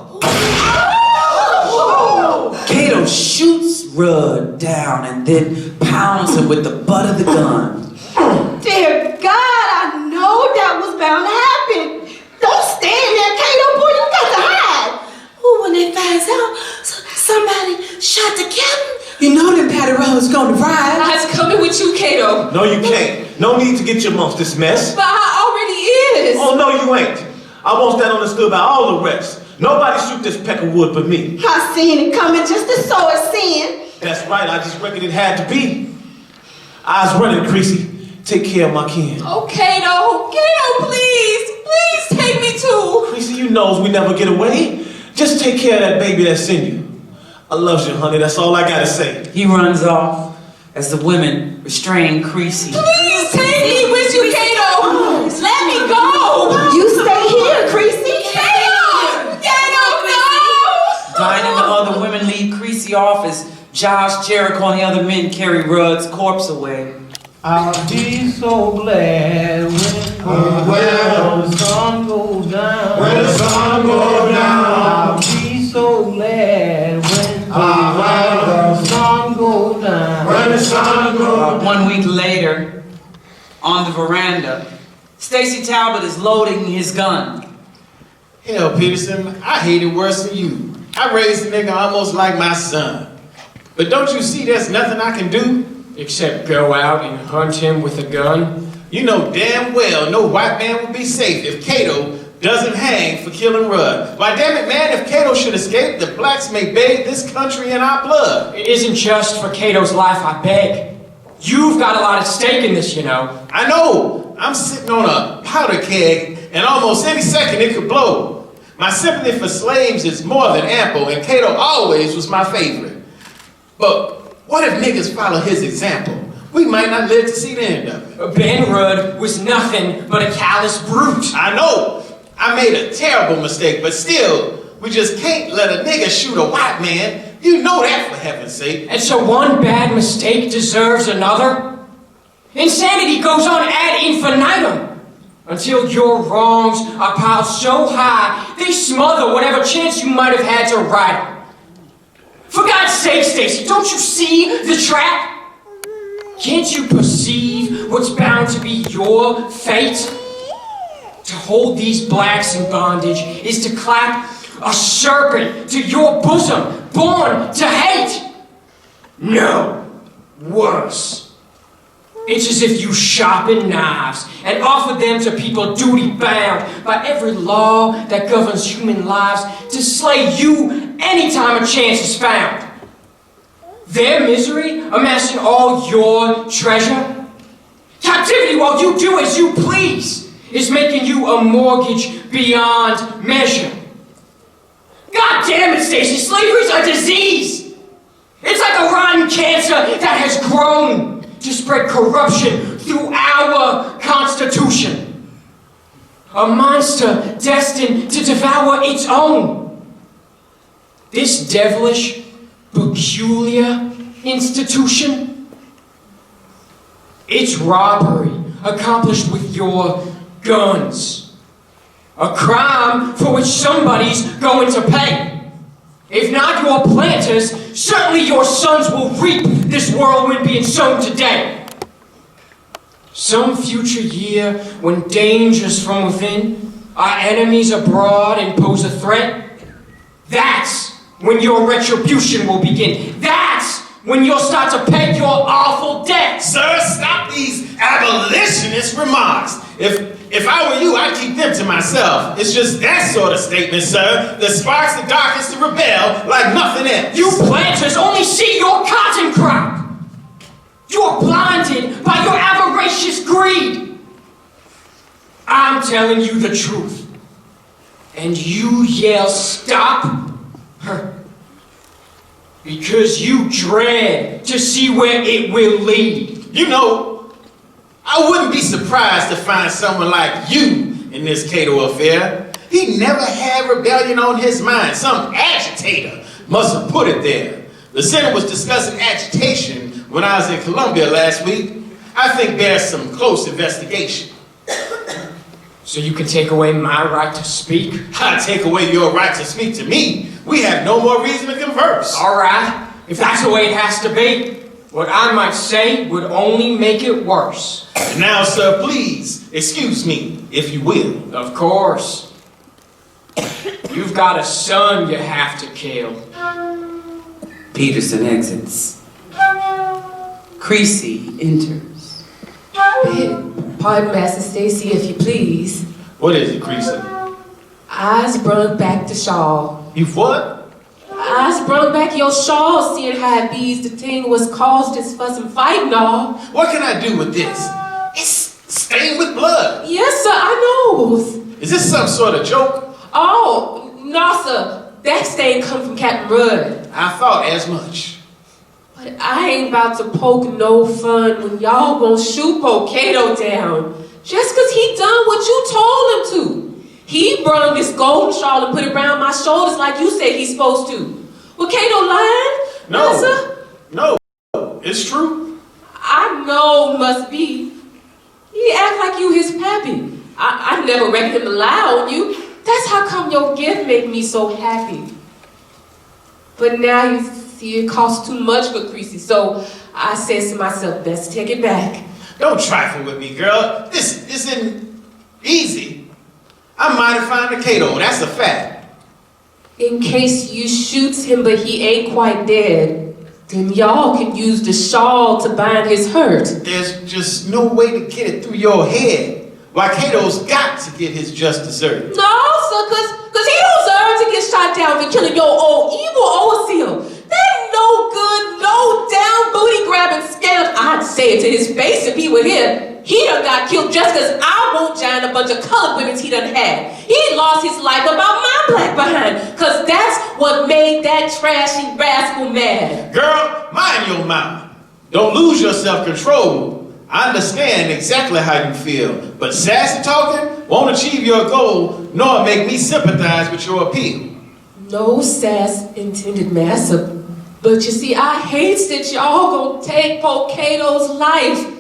Cato shoots Rudd down and then pounds him with the butt of the gun. Dear God, I know that was bound to happen. Don't stand there, Cato, boy, you got to hide. Oh, when they finds out somebody shot the captain. You know them Patty Rose gonna ride. I was coming with you, Cato. No, you can't. No need to get you amongst this mess. But I already is. Oh, no, you ain't. I want that understood by all the rest. Nobody shoot this peck of wood but me. I seen it coming just as so it sin. That's right, I just reckoned it had to be. I was running, CRECIE. Take care of my kin. Oh, Cato, please take me too. CRECIE, you knows we never get away. Just take care of that baby that's in you. I love you, honey. That's all I gotta say. He runs off as the women restrain CRECIE. Please take me with you, Cato. Let me go. You stay here, CRECIE. Cato, no. Dinah and the other women lead CRECIE off as Josh, Jericho, and the other men carry Rudd's corpse away. I'll be so glad when the sun goes down. When the sun goes down. I'll be so glad when the sun goes down. When the sun goes down. 1 week later, on the veranda, Stacy Talbot is loading his gun. Hell, Peterson, I hate it worse than you. I raised a nigga almost like my son. But don't you see there's nothing I can do? Except go out and hunt him with a gun? You know damn well no white man would be safe if Cato doesn't hang for killing Rudd. Why damn it, man, if Cato should escape, the blacks may bathe this country in our blood. It isn't just for Cato's life, I beg. You've got a lot at stake in this, you know. I know. I'm sitting on a powder keg, and almost any second it could blow. My sympathy for slaves is more than ample, and Cato always was my favorite. But what if niggas follow his example? We might not live to see the end of it. Ben Rudd was nothing but a callous brute. I know. I made a terrible mistake, but still, we just can't let a nigga shoot a white man. You know that, for heaven's sake. And so one bad mistake deserves another? Insanity goes on ad infinitum until your wrongs are piled so high they smother whatever chance you might have had to right them. For God's sake, Stacy, don't you see the trap? Can't you perceive what's bound to be your fate? To hold these blacks in bondage is to clap a serpent to your bosom, born to hate. No, worse. It's as if you sharpen knives and offer them to people duty-bound by every law that governs human lives to slay you anytime a chance is found. Their misery, amassing all your treasure? Captivity, while you do as you please, is making you a mortgage beyond measure. God damn it, Stacy, slavery's a disease. It's like a rotten cancer that has grown to spread corruption through our Constitution. A monster destined to devour its own. This devilish, peculiar institution, it's robbery accomplished with your guns. A crime for which somebody's going to pay. If not your planters, certainly your sons will reap this whirlwind being sown today. Some future year, when dangers from within, our enemies abroad impose a threat, that's when your retribution will begin. That's when you'll start to pay your awful debt. Sir, stop these abolitionist remarks. If I were you, I'd keep them to myself. It's just that sort of statement, sir, that sparks the darkest to rebel like nothing else. You planters only see your cotton crop. You're blinded by your avaricious greed. I'm telling you the truth. And you yell stop because you dread to see where it will lead. You know, I wouldn't be surprised to find someone like you in this Cato affair. He never had rebellion on his mind. Some agitator must have put it there. The Senate was discussing agitation when I was in Columbia last week. I think there's some close investigation. So you can take away my right to speak? I take away your right to speak to me. We have no more reason to converse. All right, if that's the way it has to be, what I might say would only make it worse. And now, sir, please, excuse me, if you will. Of course. You've got a son you have to kill. Peterson exits. CRECIE enters. Pardon, Master Stacy, if you please. What is it, CRECIE? I sprung back the shawl. You what? I sprung back your shawl, seeing how it bees the thing was caused this fuss and fight and all. What can I do with this? It's stained with blood. Yes, sir, I know. Is this some sort of joke? Oh, no, sir. That stain come from Captain Rudd. I thought as much. But I ain't about to poke no fun when y'all gonna shoot Cato down. Just cause he done what you told him to. He brung this golden shawl and put it around my shoulders like you said he's supposed to. Well, Cato lying? No, sir? No, it's true. I know must be. He act like you his pappy. I never reckoned him to lie on you. That's how come your gift make me so happy. But now you see it costs too much for CRECIE, so I said to myself, best take it back. Don't trifle with me, girl. This isn't easy. I might have found the Cato, that's a fact. In case you shoots him but he ain't quite dead, then y'all can use the shawl to bind his hurt. There's just no way to get it through your head. Why Cato's got to get his just desert. No, sir, cause he deserves to get shot down for killing your old evil overseer. That no good, low down booty grabbing scamp. I'd say it to his face if he were here. He done got killed just cause I won't join a bunch of colored women he done had. He lost his life about my black behind, cause that's what made that trashy rascal mad. Girl, mind your mouth. Don't lose your self-control. I understand exactly how you feel, but sassy talking won't achieve your goal, nor make me sympathize with your appeal. No sass intended, Massa, but you see, I hate that y'all gonna take Cato's life.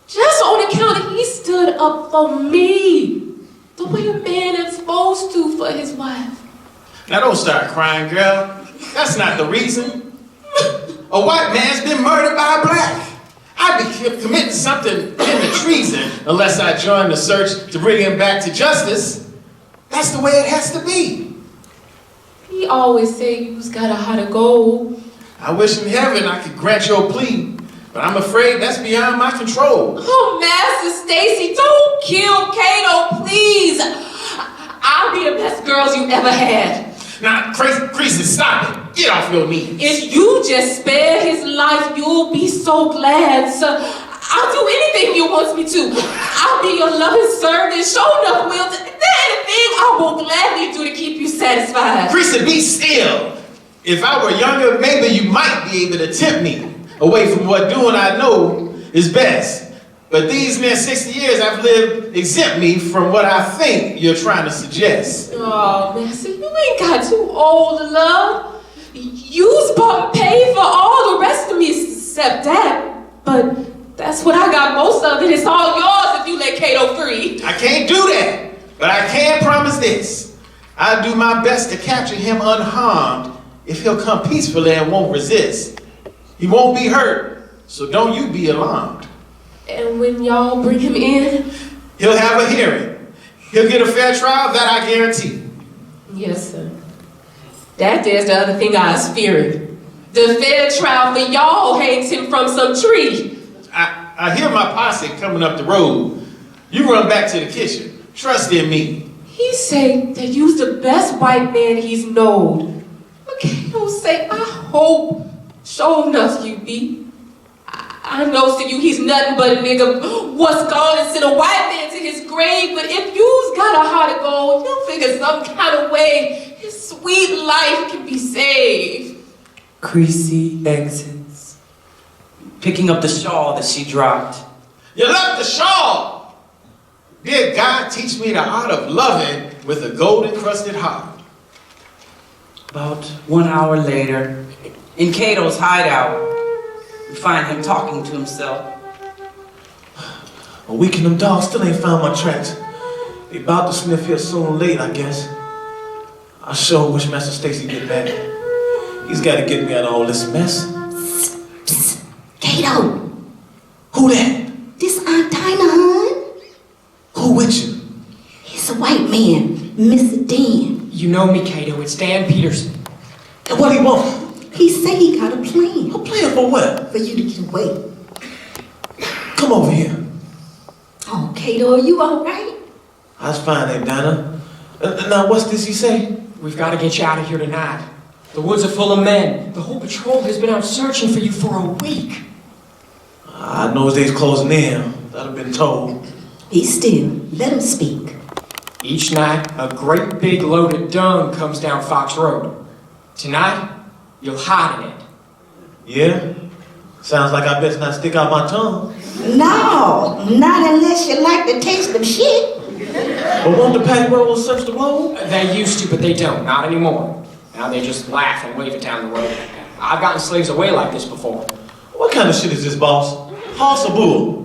Just on account that he stood up for me, the way a man is supposed to for his wife. Now don't start crying, girl. That's not the reason. A white man's been murdered by a black. I'd be committing something in the treason unless I join the search to bring him back to justice. That's the way it has to be. He always say you's got a heart of gold. I wish in heaven I could grant your plea, but I'm afraid that's beyond my control. Oh, Master Stacy, don't kill Cato, please. I'll be the best girls you ever had. Now, CRECIE, stop it. Get off your knees. If you just spare his life, you'll be so glad, sir. I'll do anything you want me to. I'll be your loving servant. Show enough will. Is there anything I will gladly do to keep you satisfied? CRECIE, be still. If I were younger, maybe you might be able to tempt me away from what doing I know is best. But these next 60 years I've lived exempt me from what I think you're trying to suggest. Oh, Master, you ain't got too old to love. You's but paid for all the rest of me except that. But that's what I got most of it. It's all yours if you let Cato free. I can't do that. But I can promise this. I'll do my best to capture him unharmed if he'll come peacefully and won't resist. He won't be hurt, so don't you be alarmed. And when y'all bring him in? He'll have a hearing. He'll get a fair trial, that I guarantee. Yes, sir. That is the other thing I was fearing. The fair trial for y'all hangs him from some tree. I hear my posse coming up the road. You run back to the kitchen. Trust in me. He say that you's the best white man he's known. Cato say, I hope, sure enough you be. I know to you he's nothing but a nigga what's gone and sent a white man to his grave, but if you's got a heart of gold, you'll figure some kind of way his sweet life can be saved. CRECIE exits, picking up the shawl that she dropped. You left the shawl! Dear God, teach me the art of loving with a gold-encrusted heart. About 1 hour later, in Cato's hideout, we find him talking to himself. A week and them dogs still ain't found my tracks. They about to sniff here soon or late, I guess. I sure wish Master Stacy get back. He's got to get me out of all this mess. Psst, Cato. Who that? This Aunt Dinah, hon. Who with you? He's a white man, Mr. Dan. You know me, Cato. It's Dan Peterson. And what he want? He say he got a plan. A plan for what? For you to get away. Come over here. Oh, Cato, are you all right? I was fine, Aunt Dinah. Now, what's this you say? We've got to get you out of here tonight. The woods are full of men. The whole patrol has been out searching for you for a week. I know his day's closing in. I've been told. Be still. Let him speak. Each night, a great big load of dung comes down Fox Road. Tonight, you'll hide in it. Yeah? Sounds like I best not stick out my tongue. No, not unless you like the taste of shit. But won't the pack rebels search the road? They used to, but they don't. Not anymore. Now they just laugh and wave it down the road. I've gotten slaves away like this before. What kind of shit is this, boss? Horse or bull?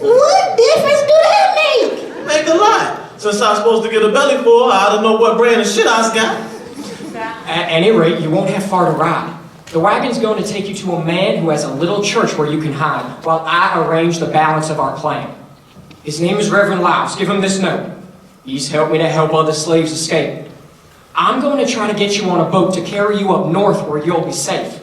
What difference do that make? Make a lot. Since I was supposed to get a belly full, I don't know what brand of shit I got. At any rate, you won't have far to ride. The wagon's going to take you to a man who has a little church where you can hide, while I arrange the balance of our plan. His name is Reverend Louse. Give him this note. He's helped me to help other slaves escape. I'm going to try to get you on a boat to carry you up north where you'll be safe.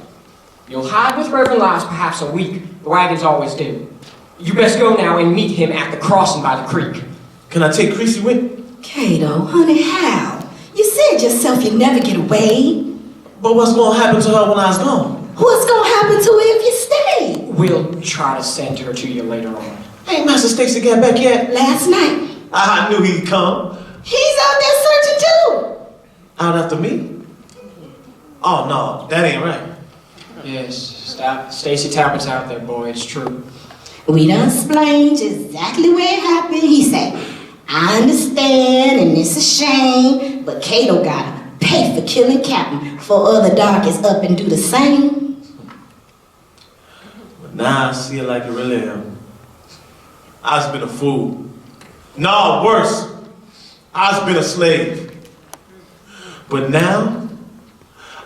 You'll hide with Reverend Louse perhaps a week. The wagons always do. You best go now and meet him at the crossing by the creek. Can I take CRECIE with me? Cato, honey, how? You said yourself you'd never get away. But what's going to happen to her when I was gone? What's going to happen to her if you stay? We'll try to send her to you later on. Ain't Master Stacy got back yet? Last night. I knew he'd come. He's out there searching too. Out after me? Oh, no, that ain't right. Yes, Stacy Talbot's out there, boy. It's true. We done explained exactly where it happened. He said, I understand and it's a shame, but Cato gotta pay for killing Captain for other darkies up and do the same. But now I see it like it really am. I've been a fool. No, worse. I've been a slave. But now,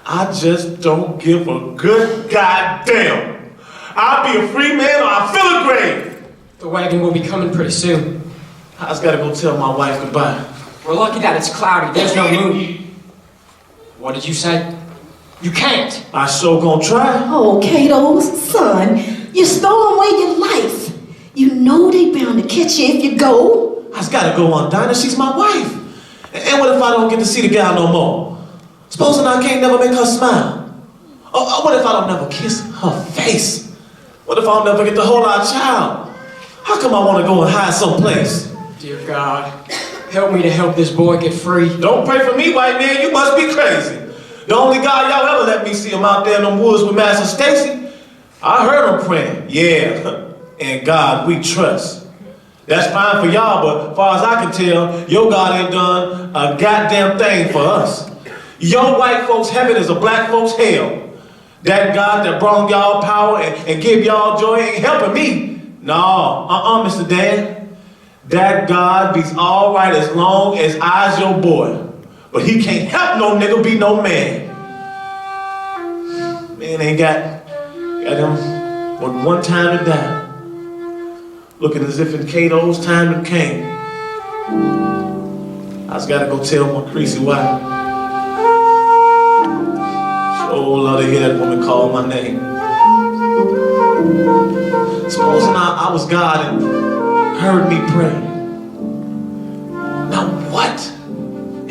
I just don't give a good goddamn. I'll be a free man or I'll fill a grave. The wagon will be coming pretty soon. I just gotta go tell my wife goodbye. We're lucky that it's cloudy. There's no moon. What did you say? You can't. I sure gonna try. Oh, Cato's son, you stole away your life. You know they bound to catch you if you go. I just gotta go on, Dinah. She's my wife. And what if I don't get to see the gal no more? Supposing I can't never make her smile. What if I don't never kiss her face? What if I don't never get to hold our child? How come I want to go and hide someplace? Dear God, help me to help this boy get free. Don't pray for me, white man. You must be crazy. The only God y'all ever let me see him out there in them woods with Master Stacy. I heard him praying. Yeah, and God we trust. That's fine for y'all, but as far as I can tell, your God ain't done a goddamn thing for us. Your white folks' heaven is a black folks' hell. That God that brought y'all power and give y'all joy ain't helping me. No, Mr. Dan. That God be's all right as long as I's your boy. But he can't help no nigga be no man. Man ain't got him but one time to die. Looking as if in Cato's time it came. I just gotta go tell my CRECIE wife. Oh, love to hear that woman call my name. Supposing I was God and heard me pray. Now what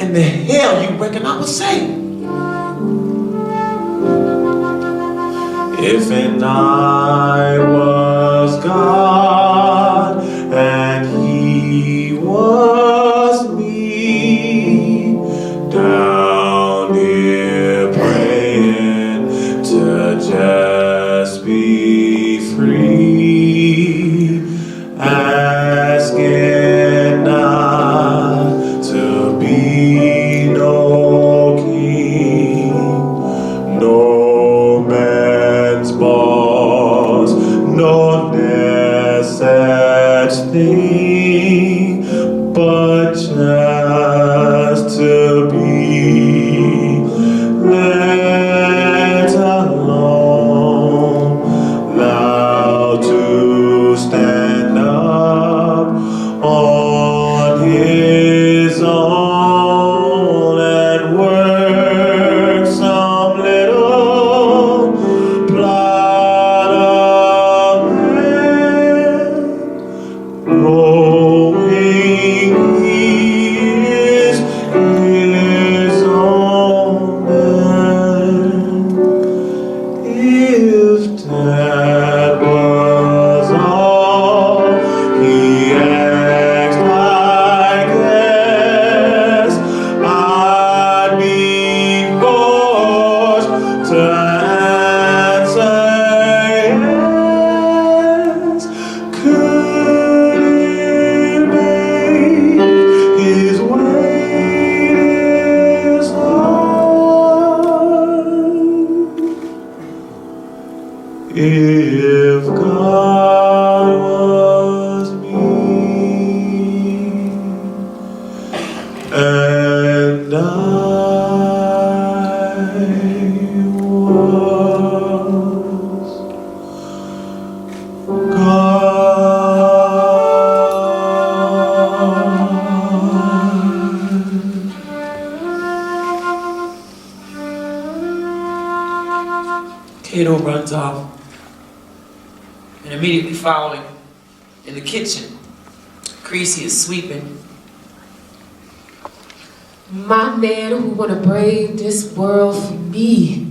in the hell you reckon I would say? If and I was God and he was me, down here praying to just be free, asking not to be no king, no man's boss, no such thing, but just to be let alone, allowed to stand up on his own and work some little plot of land, growing his own land. If that was all he asked, I guess I'd be forced to answer yes. Could it make his ways hard? If God was me and I was Cato runs off, and immediately following, in the kitchen, CRECIE is sweeping. My man who wanna brave this world for me,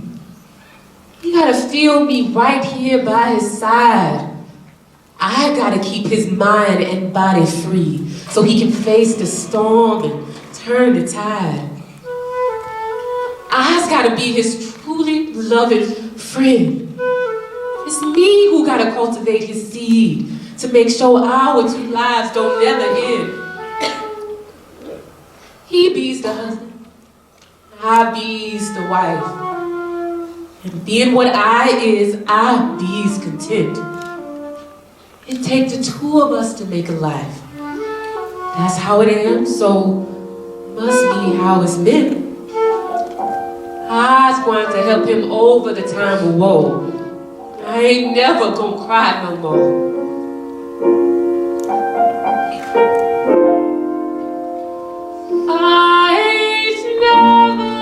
he gotta feel me right here by his side. I gotta keep his mind and body free so he can face the storm and turn the tide. I's gotta be his truly loving friend. It's me who gotta cultivate his seed to make sure our two lives don't never end. He be's the husband, I be's the wife. And being what I is, I be's content. It takes the two of us to make a life. That's how it am, so must be how it's meant. I's going to help him over the time of woe. I ain't never gonna cry no more. I ain't never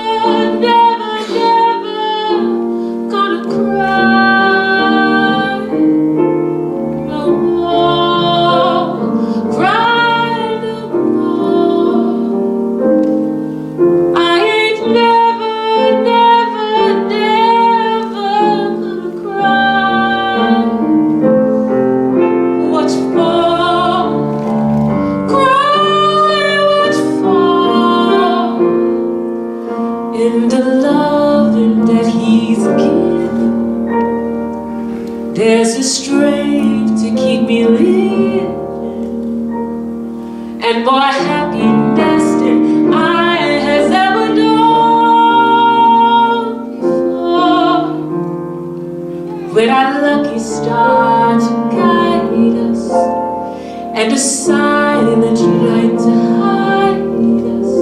gonna cry no more, cry no more. I ain't never in the loving that he's given. There's a strength to keep me living, and more happiness than I has ever known before. When our lucky star to guide us, and a silent light to hide us,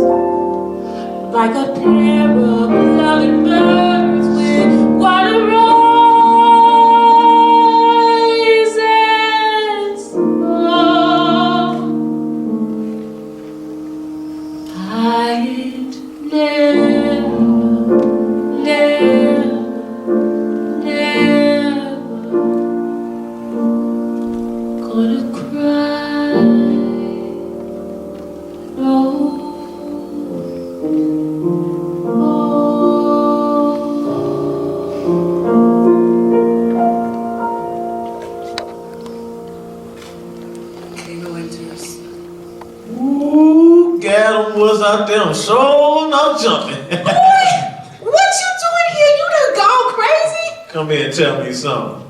like a pair of loving birds with water rise and fall. I ain't never, never, never gonna cry, no. Ooh, Gavin was out there on show, not jumping. What you doing here? You done gone crazy? Come here and tell me something.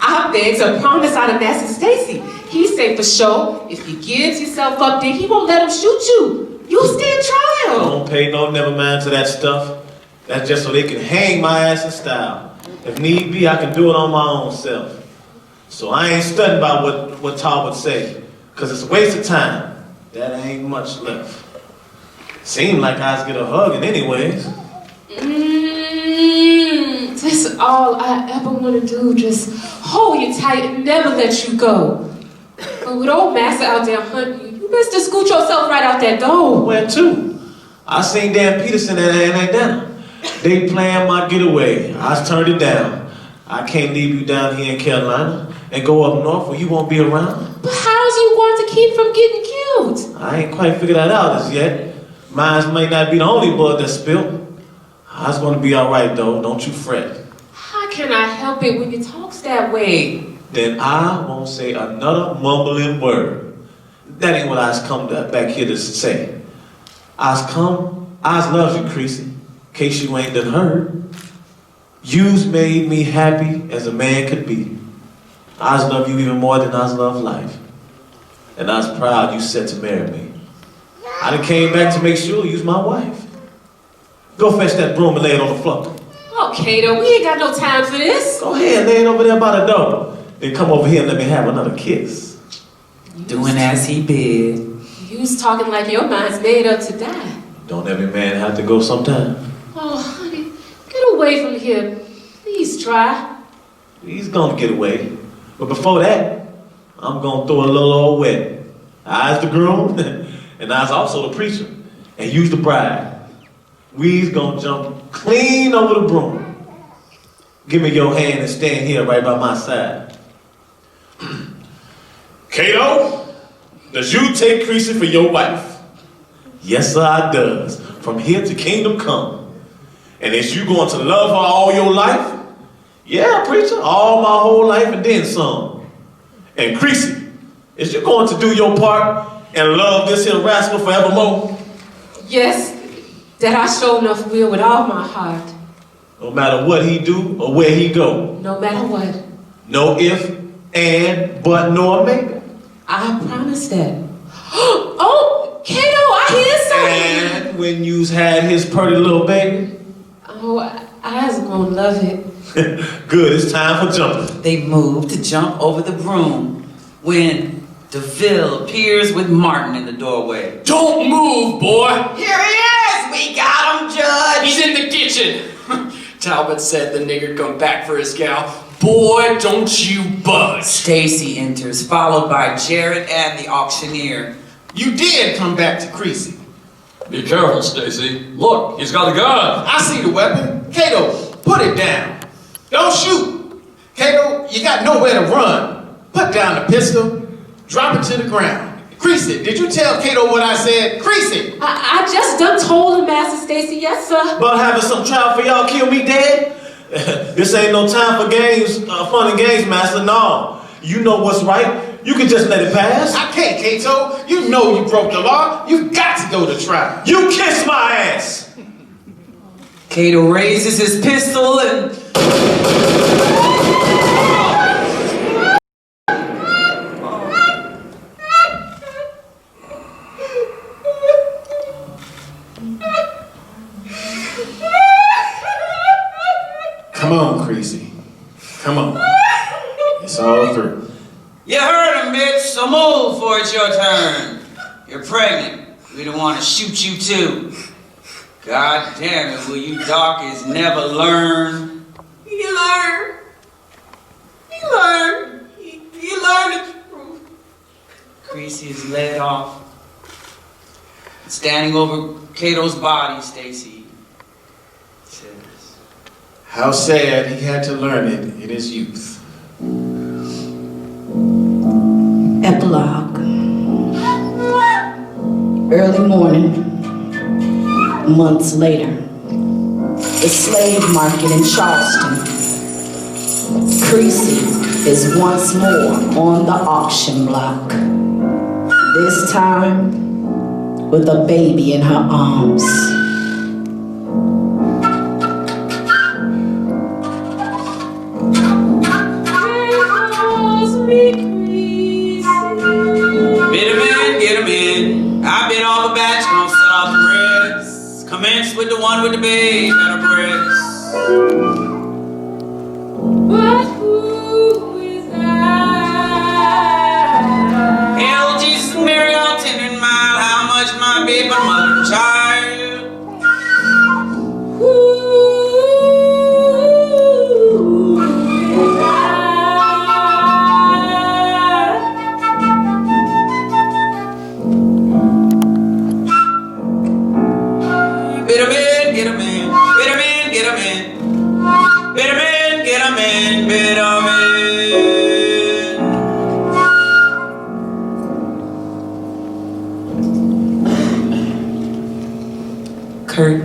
I begged a promise out of Master Stacy. He said for sure, if you gives yourself up, then he won't let him shoot you. You'll stand trial. Don't pay no never mind to that stuff. That's just so they can hang my ass in style. If need be, I can do it on my own self. So I ain't studying about what Todd would say, because it's a waste of time. That ain't much left. Seemed like I was get a hugging anyways. That's all I ever want to do, just hold you tight and never let you go. But with old Master out there hunting you, you best to scoot yourself right out that door. Where to? I seen Dan Peterson and Dana. They planned my getaway. I turned it down. I can't leave you down here in Carolina and go up north where you won't be around. But how's you going to keep from getting killed? I ain't quite figured that out as yet. Mine might not be the only blood that's spilled. I was gonna be all right though, don't you fret. How can I help it when you talks that way? Then I won't say another mumbling word. That ain't what I was come back here to say. I loves you, CRECIE, in case you ain't done heard. You's made me happy as a man could be. I love you even more than I love life. And I was proud you said to marry me. I done came back to make sure you's my wife. Go fetch that broom and lay it on the floor. Oh, Kato, we ain't got no time for this. Go ahead, lay it over there by the door. Then come over here and let me have another kiss. Doing as he bid. You was talking like your mind's made up to die. Don't every man have to go sometime? Oh, honey, get away from here. Please try. He's gonna get away. But before that, I'm gonna throw a little old wedding. I's the groom, and I's also the preacher, and you's the bride. We's gonna jump clean over the broom. Give me your hand and stand here right by my side. Cato, does you take CRECIE for your wife? Yes, sir, I does. From here to kingdom come. And is you going to love her all your life? Yeah, preacher, all my whole life and then some. And CRECIE, is you going to do your part and love this here rascal forevermore? Yes, that I sure enough will with all my heart. No matter what he do or where he go. No matter what. No if, and, but, nor maybe. I promise that. Oh, Kato, I hear something. And when you's had his pretty little baby? Oh, I was gonna love it. Good, it's time for jumping. They moved to jump over the broom when DeVille appears with Martin in the doorway. Don't move, boy! Here he is! We got him, Judge! He's in the kitchen! Talbot said the nigger come back for his gal. Boy, don't you budge! Stacy enters, followed by Jared and the auctioneer. You did come back to CRECIE. Be careful, Stacy. Look, he's got a gun. I see the weapon. Cato, put it down. Don't shoot. Cato, you got nowhere to run. Put down the pistol. Drop it to the ground. CRECIE, did you tell Cato what I said? CRECIE! I just done told him, Master Stacy, yes, sir. About having some trial for y'all kill me dead? This ain't no time for games, fun and games, master. No. You know what's right. You can just let it pass. I can't, Cato. You know you broke the law. You've got to go to trial. You kiss my ass! Cato raises his pistol and... Come on, CRECIE. Come on. It's all through. You heard him, bitch, so move before it's your turn. You're pregnant. We don't want to shoot you too. God damn it, will you darkies never learn? You learn. You learn. You learn the truth. CRECIE is led off. Standing over Cato's body, Stacy says, How sad he had to learn it in his youth. Epilogue. Early morning, months later, the slave market in Charleston. CRECIE is once more on the auction block. This time, with a baby in her arms. Get him in. I bid all the batch, gonna set off the rest. Commence with the one with the babe and her breasts. But who is I? Hail Jesus and Mary, all tender and mild, how much my babe and mother and child. Who is I? Bid him in, get him in. Bid him in, get him in. Bid him in, get him in. Bid him in. Kurt.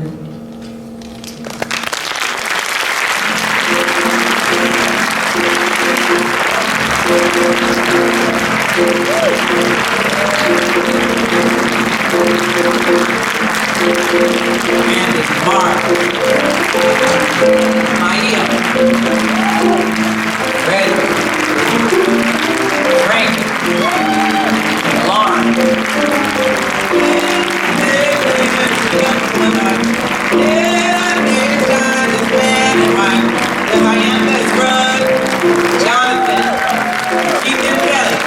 Mark, Maya, Red, Frank, Lauren. Jonathan, Ethan Kelly.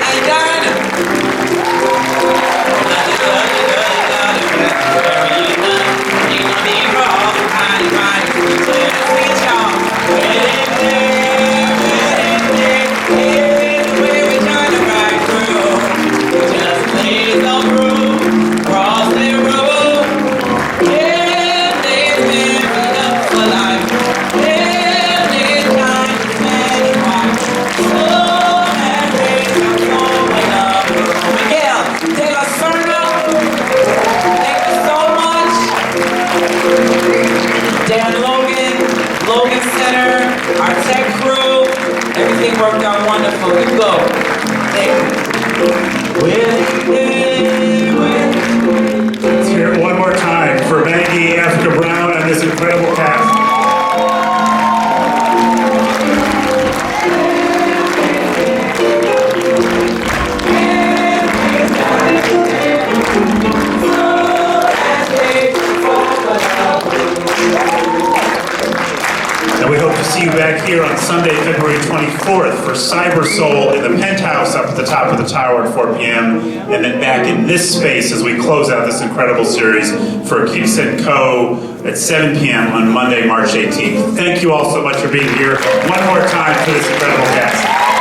And Diana. Logan Center, our tech crew, everything worked out wonderful. You go. Thank you. Let's hear it one more time for Maggie, Africa Brown, and this incredible cast. And we hope to see you back here on Sunday, February 24th for Cyber Soul in the penthouse up at the top of the tower at 4 p.m. And then back in this space as we close out this incredible series for Keeps & Co. at 7 p.m. on Monday, March 18th. Thank you all so much for being here. One more time for this incredible cast.